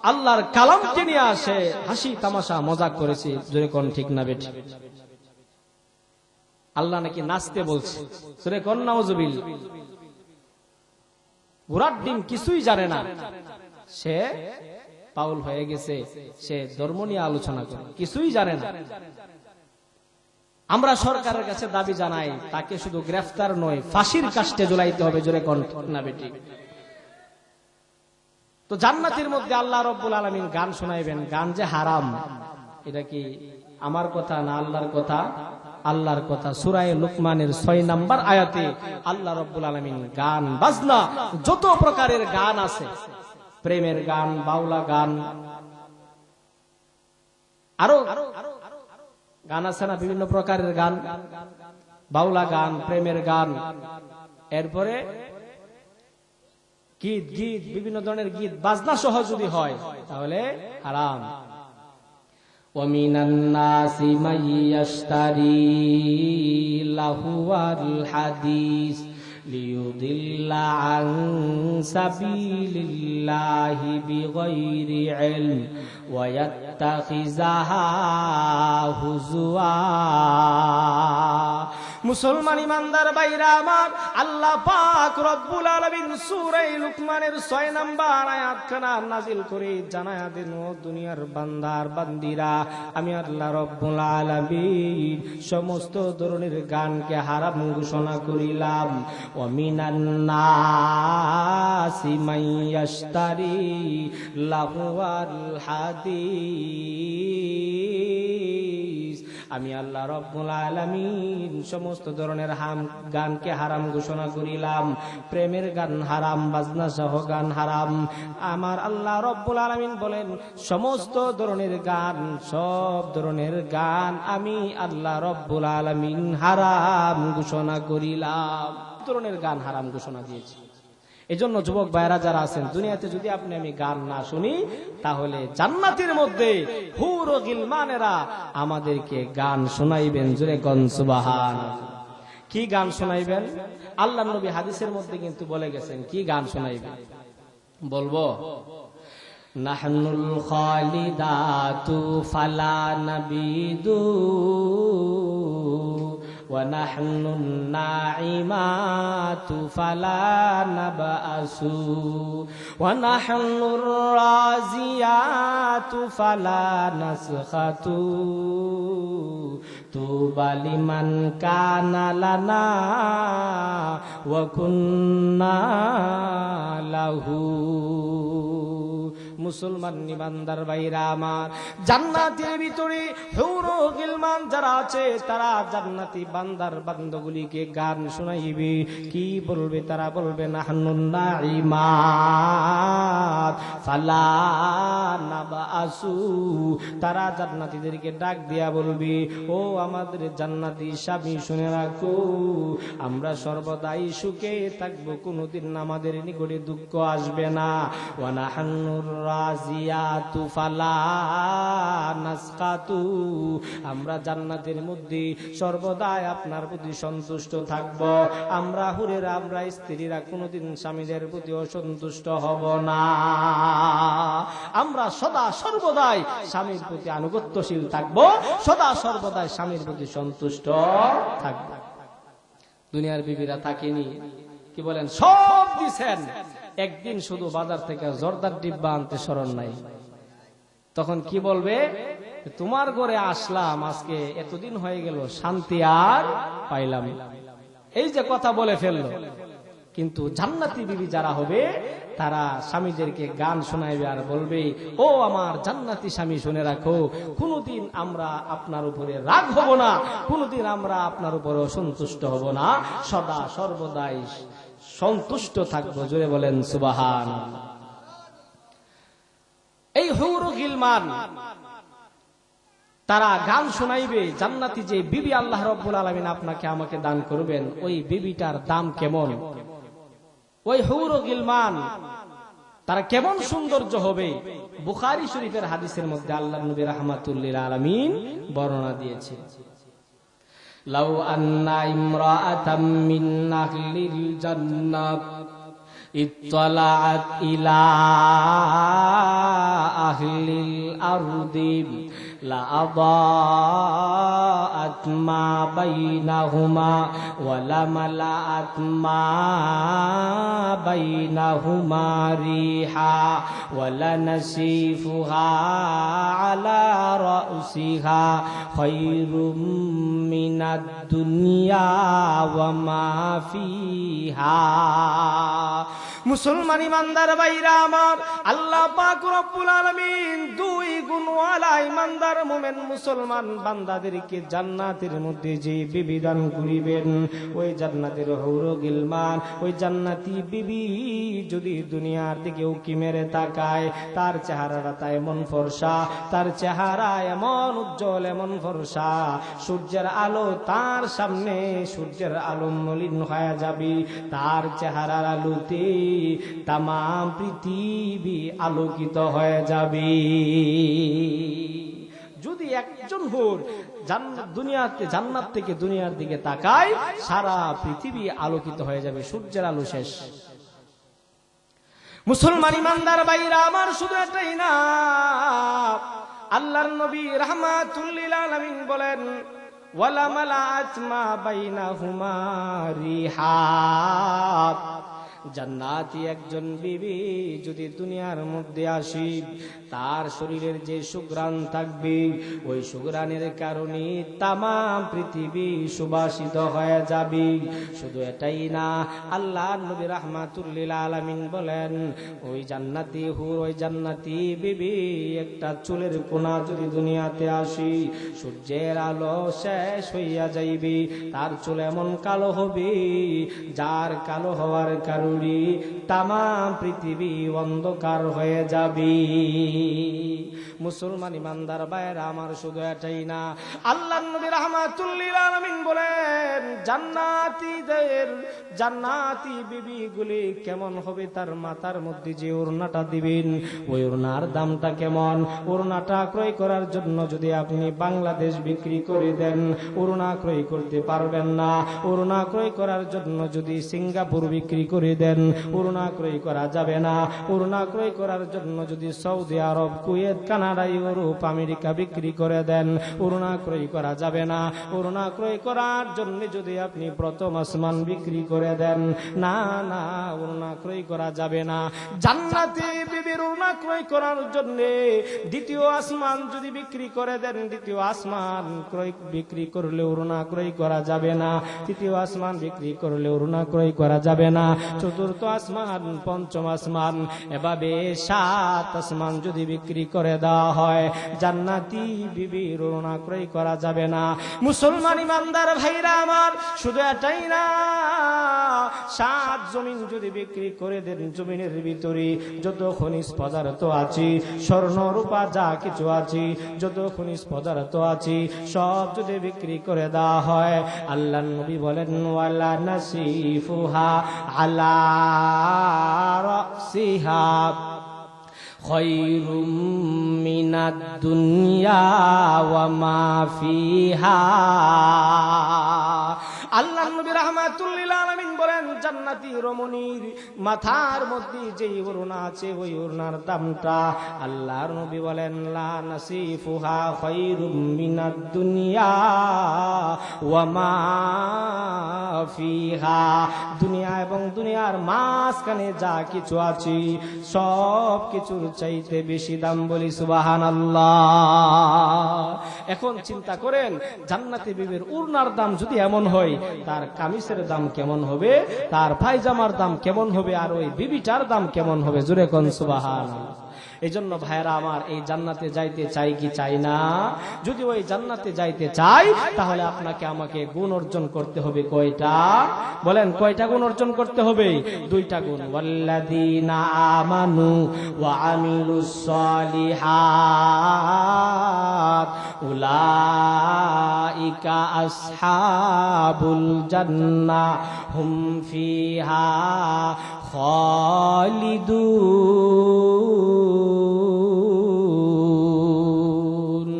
আল্লাহর কালামকে নিয়ে আসে হাসি তামাশা মজাক করেছে, জোরে কোন ঠিক না বেঠি? আল্লাহ নাকি নাচতে বলছে, জোরে কোন নাউজুবিল্লাহ। ঘোড়ার ডিম কিছুই জানে না, সে পাউল হয়ে গেছে, সে ধর্ম নিয়ে আলোচনা করে, কিছুই জানে না। আমরা সরকারের কাছে দাবি জানাই, তাকে শুধু গ্রেফতার নয়, ফাঁসির কাস্টে ঝুলাইতে হবে, জোরে কোন ঠিক না বেঠি? তো জান্নাতের মধ্যে আল্লাহ রাব্বুল আলামিন গান শোনাইবেন। গান যে হারাম, এটা কি আমার কথা না আল্লাহর কথা? আল্লাহর কথা। সূরা লুকমানের 6 নম্বর আয়াতে আল্লাহ রাব্বুল আলামিন গান বাজনা যত প্রকারের গান আছে, প্রেমের গান, বাউলা গান, আরো গান আছে না, বিভিন্ন প্রকারের গান, বাউলা গান, প্রেমের গান, এরপরে গীত, বিভিন্ন ধরনের গীত বাজনা সহ যদি হয় তাহলে হারাম। وَمِنَ النَّاسِ مَن يَشْتَرِي لَهْوَ الْحَدِيثِ لِيُضِلَّ عَن سَبِيلِ اللَّهِ بِغَيْرِ عِلْمٍ وَيَتَّخِذَهَا هُزُوًا। মুসলমান ইমানদার ভাইরা আমার, আল্লাহ পাক রব্বুল আলামিন সূরা লুকমানের 6 নম্বর আয়াতখানা নাজিল করে জানায়া দেন, ও দুনিয়ার বান্দার বান্দিরা, আমি আল্লাহ রব্বুল আলামিন সমস্ত ধরনের গানকে হারাম ঘোষণা করিলাম। ওয়া মিনান নাসি মান ইয়াশতারি লাহওয়াল হাদিস, আমি আল্লাহ রব্বুল আলামিন সমস্ত ধরনের গানকে হারাম ঘোষণা করিলাম। প্রেমের গান হারাম, বাজনা সহ গান হারাম। আমার আল্লাহ রব্বুল আলামিন বলেন সমস্ত ধরনের গান, সব ধরনের গান আমি আল্লাহ রব্বুল আলামিন হারাম ঘোষণা করিলাম। ধরনের গান হারাম ঘোষণা দিয়েছি। এজন্য যুবক ভাইরা যারা আছেন, দুনিয়াতে যদি আপনি আমি গান না শুনি, তাহলে জান্নাতের মধ্যে হুর ও গিলমানেরা আমাদেরকে গান শোনাইবেন, জোরে কোন সুবহানাল্লাহ। কি গান শোনাইবেন? আল্লাহর নবী হাদিসের মধ্যে কিন্তু বলে গেছেন কি গান শোনাইবেন। বলবো, নাহনুল খালিদাতু ফালা নাবিদু ওয়া নাহনুন নাইমাতু ফালা নাবআসু ওয়া নাহনুর রাজিয়াতু ফালা নাসখাতু তুবা লিমান কানা লানা ওয়া কুন্না লাহু। মুসলমান ইমানদার ভাইরা আমার, জান্নাতের ভিতরে হুর ও গিলমান যারা আছে, তারা জান্নাতি বান্দার বান্দাগুলিকে গান শোনাইবে। কি বলবে তারা? বলবে নাহনুন নাইমাত ফালা নাবআসু। তারা জান্নাতীদেরকে ডাক দিয়া বলবে, ও আমাদের জান্নাতি স্বামী, শুনে রাখো, আমরা সর্বদাই সুখে থাকবো, কোনোদিন আমাদের নিকটে দুঃখ আসবে না। ওয়া নাহনুর রাজিয়াতু ফালা নাসকাতু। আমরা জান্নাতের মধ্যে সর্বদাই আপনার প্রতি সন্তুষ্ট থাকব। আমরা হুরেরা, আমরা স্ত্রীরা কোনোদিন স্বামীদের প্রতি অসন্তুষ্ট হব না। আমরা সদা সর্বদাই স্বামীর প্রতি আনুগত্যশীল থাকব, সদা সর্বদাই স্বামীর প্রতি সন্তুষ্ট থাকব। দুনিয়ার বিবিরা থাকেনি, কি বলেন, সব দিছেন, একদিন শুধু বাজার থেকে জর্দার ডিব্বা আনতে স্মরণ নাই। তখন কি বলবে? তোমার ঘরে আসলাম আজকে, এতদিন হয়ে গেল, শান্তি আর পাইলাম। এই যে কথা বলে ফেললো। কিন্তু জান্নাতি বিবি যারা হবে, তারা স্বামীদেরকে গান শোনাইবে আর বলবে, ও আমার জান্নাতি স্বামী, শুনে রাখো, কোনদিন আমরা আপনার উপরে রাগ হব না, কোনদিন আমরা আপনার উপরে অসন্তুষ্ট হব না, সদা সর্বদাই সন্তুষ্ট থাকবো। জোরে বলেন সুবহানাল্লাহ। এই হুর ও গিলমান তারা গান শোনাইবে। জান্নাতি যে বিবি আল্লাহ রাব্বুল আলামিন আপনাকে আমাকে দান করবেন, ওই বিবিটার দাম কেমন? ওই হুর ও গিলমান তারা কেমন সৌন্দর্য হবে, বুখারী শরীফের হাদিসের মধ্যে আল্লাহর নবী রাহমাতুল লিল আলামিন বর্ণনা দিয়েছে। লাউ আন্না ইমরাআতাম মিন আহলিল জান্নাহ ইত্তালাআত ইলা আহলিল আরদি লা আদাআত মা বাইনাহুমা ওয়া লা মালাআত মা বাইনাহুমা রিহা ওয়া লা নাসিফুহা আলা রাসিহা খায়রুম মিনাদ দুনিয়া ওয়া মা ফিহা। মুসলমান ইমানদার ভাইরা আমার, আল্লাহ পাক রব্বুল আলামিন দুই গুণওয়ালা ইমানদার মুমিন মুসলমান বান্দাদেরকে জান্নাতের মধ্যে যে বিবি দান করিবেন, ওই জান্নাতের হুর ও গিলমান, ওই জান্নাতি বিবি যদি দুনিয়ার দিকে উকি মেরে তাকায়, তার চেহারাটা তাই এমন ফর্সা, তার চেহারা এমন উজ্জ্বল, এমন ফর্সা, সূর্যের আলো তার সামনে, সূর্যের আলো মলিন হয়ে যাবে, তার চেহারার আলোতে তামাম পৃথিবী আলোকিত হয়ে যাবে। যদি একজন হুর দুনিয়াতে জান্নাত থেকে দুনিয়ার দিকে তাকায়, সারা পৃথিবী আলোকিত হয়ে যাবে, সূর্যের আলো শেষ। মুসলমান ইমানদার ভাইরা আমার, শুধু এটাই না, আল্লাহর নবী রাহমাতুল লিল আলামিন বলেন ওয়ালা মালাআত মা বাইনাহুমা রিহা। জান্নাতি একজন বিবি যদি দুনিয়ার মধ্যে আসি, তার শরীরের যে সুঘ্রাণ থাকবে, ওই সুঘ্রাণের কারণে তামাম পৃথিবী সুবাসিত হয়ে যাবে। শুধু এটাই না, আল্লাহর নবী রাহমাতুল লিল আলামিন বলেন ওই জান্নাতি হুর, ওই জান্নাতি বিবি একটা চুলের কোনা যদি দুনিয়াতে আসি, সূর্যের আলো শেষ হইয়া যাইবে, তার চুল এমন কালো হবে, যার কালো হওয়ার কারণে তামাম পৃথিবী অন্ধকার হয়ে যাবে। মুসলমান ইমানদার ভাইরা আমার, শুধু এটাই না, আল্লাহর নবী রাহমাতুল লিল আলামিন বলেন জান্নাতি বিবিগুলি কেমন হবে, তার মাথার মধ্যে যে ওড়নাটা দিবেন, ওই ওড়নার দামটা কেমন। ওড়নাটা ক্রয় করার জন্য যদি আপনি বাংলাদেশ বিক্রি করে দেন, ওড়না ক্রয় করতে পারবেন না। ওড়না ক্রয় করার জন্য যদি সিঙ্গাপুর বিক্রি করে দেন, ওড়না ক্রয় করা যাবে না। ওড়না ক্রয় করার জন্য যদি সৌদি আরব, কুয়েত, কানাডা, ইউরোপ, আমেরিকা বিক্রি করে দেন, ওড়না ক্রয় করা যাবে না। ওড়না ক্রয় করার জন্য যদি আপনি প্রথম আসমান বিক্রি করে দেন, না না, ওড়না ক্রয় করা যাবে না। জান্নাতি বিবির ওড়না ক্রয় করার জন্য দ্বিতীয় আসমান যদি বিক্রি করে দেন, দ্বিতীয় আসমান বিক্রি করলে ওড়না ক্রয় করা যাবে না। তৃতীয় আসমান বিক্রি করলে ওড়না ক্রয় করা যাবে না। চতুর্থ আসমান, পঞ্চম আসমান, এভাবে 7 আসমান যদি বিক্রি করে দেওয়া হয়, জান্নাতি বিবির ওড়না ক্রয় করা যাবে না। মুসলমান ইমানদার ভাইরা আমার, শুধু এটাই না, 7 জমিন যদি বিক্রি করে দেন, জমিনের ভিতরে যত খনিজ পদার্থ আছে, স্বর্ণ রূপা যা কিছু আছে, যত খনিজ পদার্থ আছে, সব যদি বিক্রি করে দেওয়া হয়, আল্লাহর নবী বলেন ওয়ালা নাসিফুহা আলা রাসিহা খায়রুম মিনাদ দুনিয়া ওয়া মা ফিহা। আল্লাহর নবী রাহমাতুল লিল আলামিন বলেন জান্নাতি রমণীর মাথার মধ্যে যে ওড়না আছে, ওই ওড়নার দামটা আল্লাহর নবী বলেন লা নাসিফুহা খায়রুম মিনাদ দুনিয়া ওয়া মা ফিহা। দুনিয়া এবং দুনিয়ার মাঝখানে যা কিছু আছে, সব কিছুর চাইতে বেশি দাম। বলি সুবহানাল্লাহ। এখন চিন্তা করেন, জান্নাতি বিবির ওড়নার দাম যদি এমন হয়, তার কামিজের দাম কেমন হবে, তার পায়জামার দাম কেমন হবে, আর ওই বিবিটার দাম কেমন হবে। জোরে কোন সুবহানাল্লাহ। এই জন্য ভাইরা আমার, এই জান্নাতে যাইতে চাই কি চাই না? যদি ওই জান্নাতে যাইতে চাই, তাহলে আপনাকে আমাকে গুণ অর্জন করতে হবে কয়টা? বলেন, কয়টা গুণ অর্জন করতে হবে? 2টা গুণ। ওয়াল্লাযীনা আমানু ওয়া আমিলুস সালিহাত উলাইকা আসহাবুল জান্নাহ হুম ফিহা খালিদুন।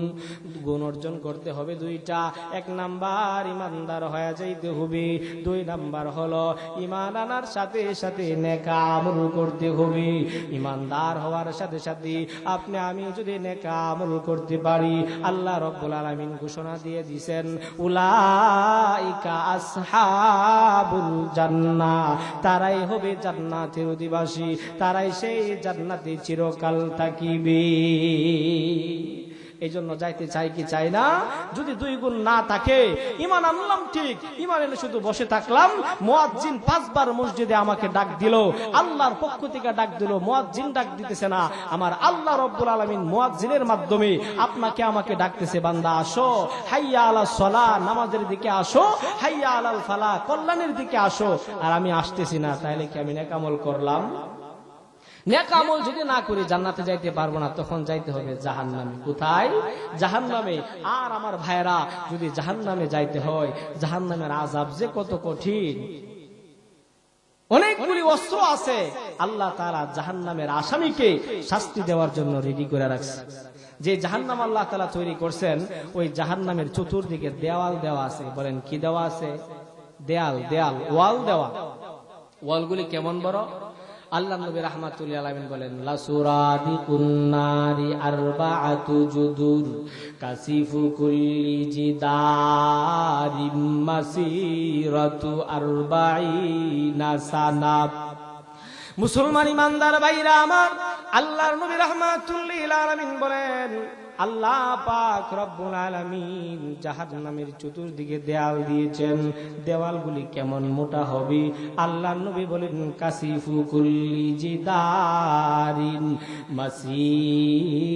গুণ অর্জন করতে হবে দুইটা। এক নাম্বার ইমানদার হয়ে যাইতে হবে, দুই নাম্বার হলো ইমান আনার সাথে সাথে নেক আমল করতে হবে। ইমানদার হওয়ার সাথে সাথে আপনি আমি যদি নেক আমল করতে পারি, আল্লাহ রাব্বুল আলামিন ঘোষণা দিয়ে দিয়েছেন উলাইকা আসহাবুল জান্নাহ, তারাই হবে জান্নাতের অধিবাসী, তারাই সেই জান্নাতে চিরকাল থাকিবে। এই জন্য যাইতে চাই কি চাই না? যদি দুই গুণ না থাকে, ইমান আনলাম ঠিক, ইমান এনে শুধু বসে থাকলাম, মুয়াজ্জিন 5 বার মসজিদে আমাকে ডাক দিল, আল্লাহর পক্ষ থেকে ডাক দিল, মুয়াজ্জিন ডাক দিতেছে না, আমার আল্লাহ রাব্বুল আলামিন মুয়াজ্জিনের মাধ্যমে আপনাকে আমাকে ডাকতেছে, বান্দা আসো, হাইয়া আলাস সালাহ, নামাজের দিকে আসো, হাইয়া আলাল ফালাহ, কল্যাণের দিকে আসো, আর আমি আসতেছি না, তাহলে কি আমি নেক আমল করলাম? নেক আমল যদি না করি জান্নাতে যাইতে পারবো না, তখন যাইতে হবে জাহান্নামে। কোথায়? জাহান্নামে। আর আমার ভাইরা, যদি জাহান্নামে যাইতে হয়, জাহান্নামের আযাব যে কত কঠিন, অনেকগুলি অস্ত্র আছে আল্লাহ তাআলা জাহান্নামের আসামিকে শাস্তি দেওয়ার জন্য রেডি করে রাখছে। যে জাহান্নাম আল্লাহ তাআলা তৈরি করছেন, ওই জাহান্নামের চতুর্দিকে দেওয়াল দেওয়া আছে। বলেন কি দেওয়া আছে? দেয়াল, দেয়াল, ওয়াল দেওয়া। ওয়ালগুলি কেমন বড়? আল্লাহ নবী রাহমাতুল্লাহি আলাইহি বলেন লাসুরাদিকুন নারি আরবাআতু জুদুর কাসিফু কুল্লি জিদারিম মাসিরাতু আরবাঈনা সানা। মুসলমান ইমানদার ভাইরা আমার, আল্লাহর নবী রাহমাতুল্লাহি আলাইহি বলেন আল্লাহ পাক রব্বুল আলামিন জাহান্নামের চতুর্দিকে দেয়াল দিয়েছেন। দেওয়ালগুলি কেমন মোটা হবে? আল্লাহর নবী বলেন কাসিফু কুল্লি জিদারিন মাসিরাতু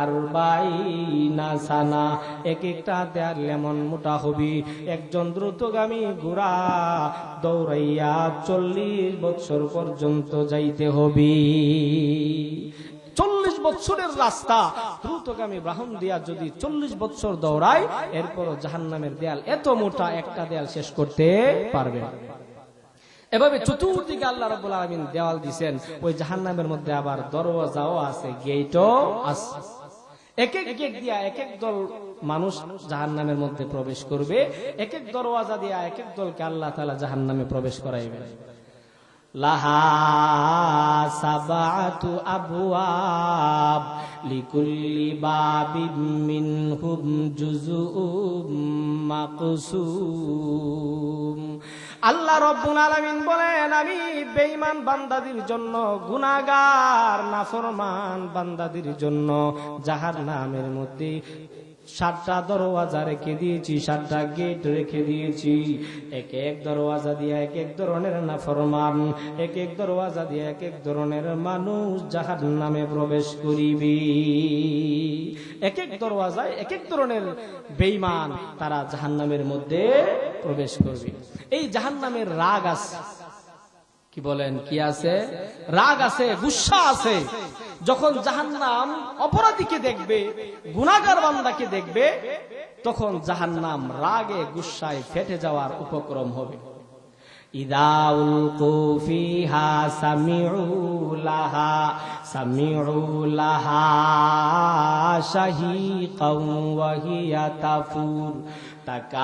আরবাঈনা সানা। এক একটা দেয়াল এমন মোটা হবে, একজন দ্রুতগামী ঘোড়া দৌড়াইয়া 40 বছর পর্যন্ত যাইতে হবে। 40 বছরের রাস্তা দ্রুতগামী বাহন দিয়া যদি 40 বছর দৌড়ায়, এরপরও জাহান্নামের দেয়াল এত মোটা, একটা দেয়াল শেষ করতে পারবে না। এভাবে চতুর্দিকে আল্লাহ রাব্বুল আলামিন দেওয়াল দিবেন। ওই জাহান্নামের মধ্যে আবার দরওয়াজাও আছে, গেটও আছে। এক এক গেট দিয়া এক এক দল মানুষ জাহান্নামের মধ্যে প্রবেশ করবে, এক এক দরওয়াজা দিয়া এক এক দলকে আল্লাহ তাআলা জাহান্নামে প্রবেশ করাইবে। লাহা সাবাতু আবওয়াব লিকুল্লি বাবিম মিনহুম জুজুউম মাকসুম। আল্লাহ রাব্বুল আলামিন বলেন আমি বেঈমান বান্দাদের জন্য, গুনাহগার নাফরমান বান্দাদের জন্য জাহান্নামের মধ্যে 7টা দরওয়াজা রেখে দিয়েছি, 7টা গেট রেখে দিয়েছি। এক এক দরওয়াজা দিয়ে এক এক ধরনের নাফরমান, এক এক দরওয়াজা দিয়ে এক এক ধরনের মানুষ জাহান্নামে প্রবেশ করিবে। এক এক দরওয়াজায় এক এক ধরনের বেঈমান তারা জাহান্নামের মধ্যে প্রবেশ করবে। এই জাহান্নামের রাগ আছে, কি বলেন? কি আছে? রাগ আছে, গুসা আছে। যখন জাহান্নাম অপরাধীকে দেখবে, গুনাহগার বান্দাকে দেখবে, তখন জাহান্নাম রাগে গুসায় ফেটে যাওয়ার উপক্রম হবে। ইদা উলকু ফিহা সামিউ লাহা শাহীকাও ওয়া হিয়া তাফুর তাকাদু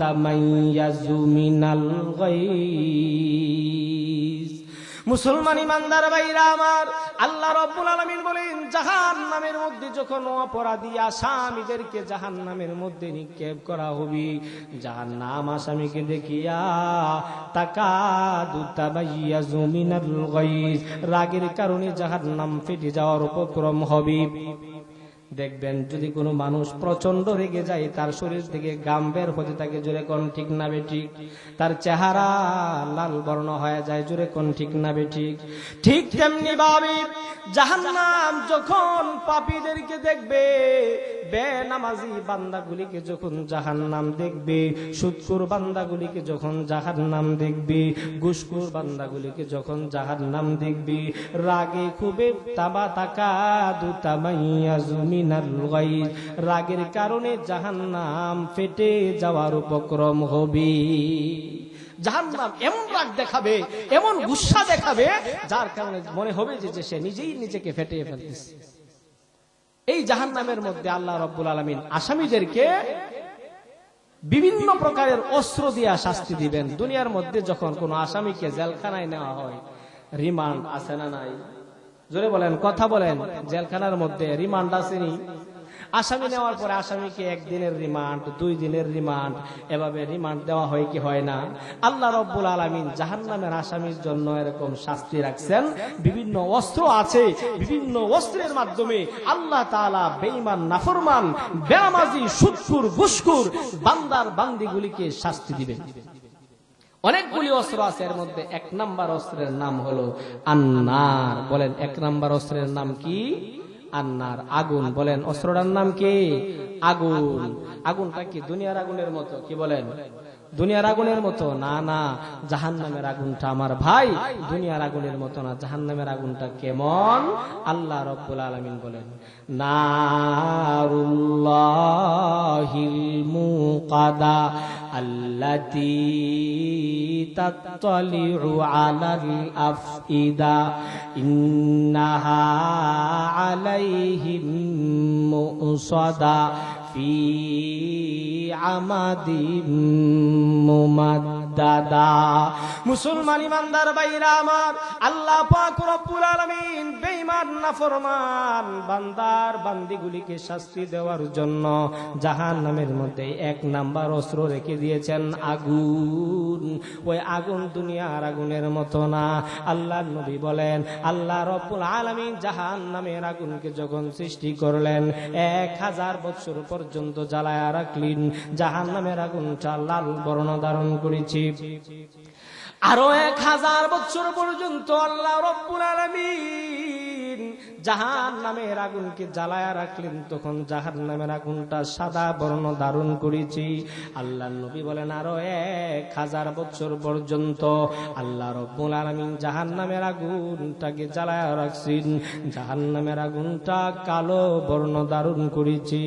তামাইয়াজু মিনাল গায়জ। মুসলমান ইমানদার ভাইরা আমার, আল্লাহ রাব্বুল আলামিন বলেন জাহান্নামের মধ্যে যখন অপরাধী আসামীদেরকে জাহান্নামের মধ্যে নিক্ষেপ করা হবে, জাহান্নাম আসামীকে দেখিয়া তাকাদু তামাইয়াজু মিনাল গায়জ, রাগের কারণে জাহান্নাম ফেটে যাওয়ার উপক্রম হবে। দেখবেন যদি কোনো মানুষ প্রচন্ড রেগে যায়, তার শরীর থেকে ঘাম বের হতে থাকে, জোরে কোন ঠিক না বেঠিক? তার চেহারা লাল বর্ণ হয়ে যায়, জোরে কোন ঠিক না বেঠিক? ঠিক তেমনি ভাবে জাহান্নাম যখন পাপীদেরকে দেখবে, বেনামাজি বান্দাগুলিকে যখন জাহান্নাম দেখবে, সুদখোর বান্দাগুলিকে যখন জাহান্নাম দেখবে, ঘুষখোর বান্দাগুলিকে যখন জাহান্নাম দেখবে, রাগে খুবে তাবাতাকাদু তামাইয়াজু মিনাল গায়জ, রাগের কারণে জাহান্নাম ফেটে যাওয়ার উপক্রম হবে। জাহান্নাম এমন রাগ দেখাবে, এমন গুসা দেখাবে, যার কারণে মনে হবে যে সে নিজেই নিজেকে ফেটিয়ে ফেলতেছে। এই জাহান্নামের মধ্যে আল্লাহ রাব্বুল আলামিন আসামিদেরকে বিভিন্ন প্রকারের অস্ত্র দিয়ে শাস্তি দিবেন। দুনিয়ার মধ্যে যখন কোন আসামিকে জেলখানায় নেওয়া হয়, রিমান্ড আছে না নাই? জোরে বলেন, কথা বলেন। জেলখানার মধ্যে রিমান্ড আসেনি? আসামি নেওয়ার পরে আসামিকে 1 দিনের রিমান্ড, 2 দিনের রিমান্ড, এভাবে রিমান্ড দেওয়া হয় কি হয় না? আল্লাহ রাব্বুল আলামিন জাহান্নামের আসামির জন্য এরকম শাস্তি রাখছেন। বিভিন্ন অস্ত্র আছে, বিভিন্ন অস্ত্রের মাধ্যমে আল্লাহ তাআলা বেঈমান, নাফরমান, বেনামাজি, সুদখোর, ঘুষখোর বান্দার বান্দিগুলিকে শাস্তি দিবেন। অনেকগুলি অস্ত্র আছে, এর মধ্যে 1 নাম্বার অস্ত্রের নাম হলো আন্নার। বলেন, 1 নাম্বার অস্ত্রের নাম কি? আন্নার, আগুন। বলেন, অস্ত্রটার নাম কি? আগুন। আগুনটা কি দুনিয়ার আগুনের মতো? কি বলেন? দুনিয়ার আগুনের মতো না, না। জাহান্নামের আগুনটা আমার ভাই দুনিয়ার আগুনের মতো না। জাহান্নামের আগুনটা কেমন? আল্লাহ রাব্বুল আলামিন বলেন, নারুল্লাহিল মুকাদা আল্লাতী তাত্তালিউ আলাল আফইদা ইন্নাহা আলাইহিম মুসাদা ফি আমাদিম মুমাদ্দাদা। মুসলমান ইমানদার ভাইরা আমার, আল্লাহ পাক রব্বুল আলামিন বেঈমান, নাফরমান বান্দার বান্দিগুলিকে শাস্তি দেওয়ার জন্য জাহান্নামের মধ্যে 1 নাম্বার অস্ত্র রেখে দিয়েছেন, আগুন। ওই আগুন দুনিয়ার আগুনের মতো না। আল্লাহর নবী বলেন, আল্লাহ রব্বুল আলামিন জাহান্নামের আগুনকে যখন সৃষ্টি করলেন, 1000 বছর পর্যন্ত জ্বালায়া রাখলেন। জাহান্নামের আগুনটা লাল বর্ণ ধারণ করেছে। আরো 1000 বছর পর্যন্ত আল্লাহ রাব্বুল আলামিন জাহান্নামের আগুনকে জ্বালায়া রাখলেন। তখন জাহান্নামের আগুনটা সাদা বর্ণ ধারণ করেছে। আল্লাহর নবী বলেন, আরো 1000 বছর পর্যন্ত আল্লাহ রাব্বুল আলামিন জাহান্নামের আগুনটাকে জ্বালায়া রাখছেন। জাহান্নামের আগুনটা কালো বর্ণ ধারণ করেছে।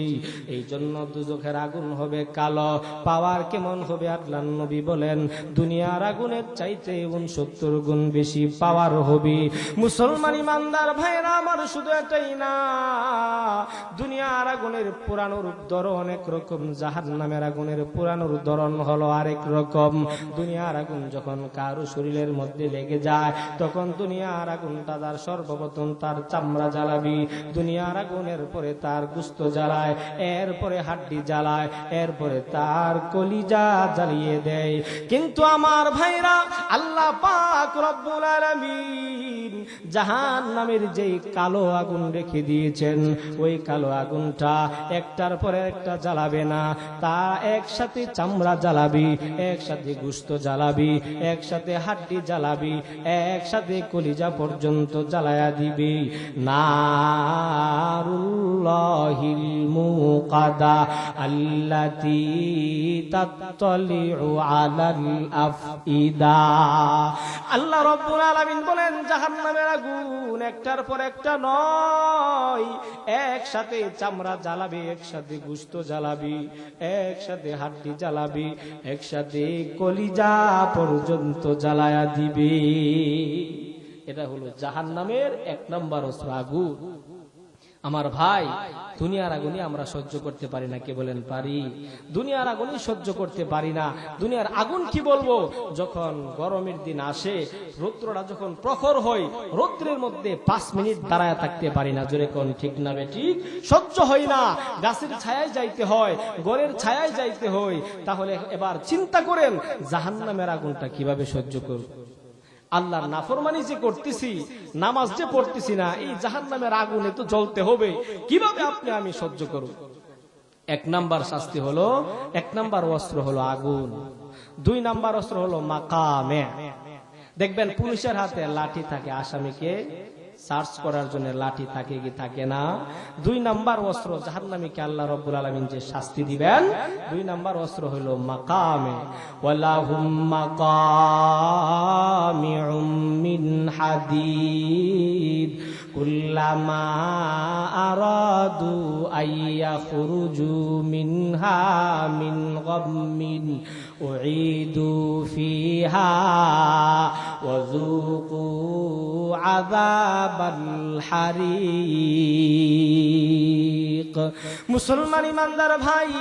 এই জন্য দুজখের আগুন হবে কালো। পাওয়ার কেমন হবে? আল্লাহর নবী বলেন, দুনিয়ার আগুনের চাইতে 69 গুণ বেশি পাওয়ার হবে। মুসলমান ইমানদার ভাইরা আমার, শুধু এটাই না, দুনিয়ার আগুনের পুরানোর ধরন অনেক রকম, জাহান্নামের আগুনের পুরানোর ধরন হলো আরেক রকম। দুনিয়ার আগুন যখন কারো শরীরের মধ্যে লেগে যায়, তখন দুনিয়ার আগুনটা তার সর্বপ্রথম তার চামড়া জ্বালাবি, দুনিয়ার আগুনের পরে তার গোশত জ্বালায়, এরপরে হাড্ডি জ্বালায়, এরপরে তার কলিজা জ্বালিয়ে দেয়। কিন্তু আমার ভাইরা, আল্লাহ পাক রব্বুল আলামিন জাহান্নামের যেই কালো আগুন রেখে দিয়েছেন, ওই কালো আগুনটা একটার পরে একটা জ্বালাবে না। তা একসাথে চামড়া জ্বালাবি, একসাথে গোশত জ্বালাবি, একসাথে হাড্ডি জ্বালাবি, একসাথে কলিজা পর্যন্ত জ্বালায়া দিবি। নারুল্লাহিল মুকাদা আল্লাতী তাত্তালিউ আলাল আফইদা। আল্লাহ রাব্বুল আলামিন বলেন, জাহান্নামের আগুন একটার পর একটা নয়, একসাথে চামড়া জ্বালাবি, একসাথে গোশত জ্বালাবি, একসাথে হাড্ডি জ্বালাবি, একসাথে কলিজা পর্যন্ত জ্বালায়া দিবি। এটা হলো জাহান্নামের 1 নম্বর অস্ত্র, আগুন। আমার ভাই, দুনিয়ার আগুনই আমরা সহ্য করতে পারি না। কে বলেন পারি? দুনিয়ার আগুনই সহ্য করতে পারি না। দুনিয়ার আগুন কি বলবো, যখন গরমের দিন আসে, রৌদ্রটা যখন প্রখর হয়, রৌদ্রের মধ্যে 5 মিনিট দাঁড়ায় থাকতে পারি না। জোরে কোন ঠিক না বেঠিক? সহ্য হয় না। গাছের ছায়ায় যাইতে হয়, ঘরের ছায়ায় যাইতে হয়। তাহলে এবার চিন্তা করেন, জাহান্নামের আগুনটা কিভাবে সহ্য করব? আল্লাহর নাফরমানি যে করতেছি, নামাজ যে পড়তেছি না, এই জাহান্নামের আগুনে তো জ্বলতে হবে। কিভাবে আপনি আমি সহ্য করব? 1 নাম্বার শাস্তি হলো, 1 নাম্বার অস্ত্র হলো আগুন। 2 নাম্বার অস্ত্র হলো মাকামে। দেখবেন পুলিশের হাতে লাঠি থাকে, আসামিকে সার্চ করার জন্য লাঠি থাকে কি থাকে না? 2 নাম্বার অস্ত্র জাহান্নামীকে আল্লাহ রাব্বুল আলামিন যে শাস্তি দিবেন, 2 নাম্বার অস্ত্র হলো মাকামে। ওয়ালাহুম মাকামিউম মিন হাদিদ কুল্লামা আরাদু আইয়াখরুজু মিনহা মিন গাম্মিন উঈদু ফিহা ওয়াযুকু আযাবাল হারিক। মুসলমান ইমানদার ভাই,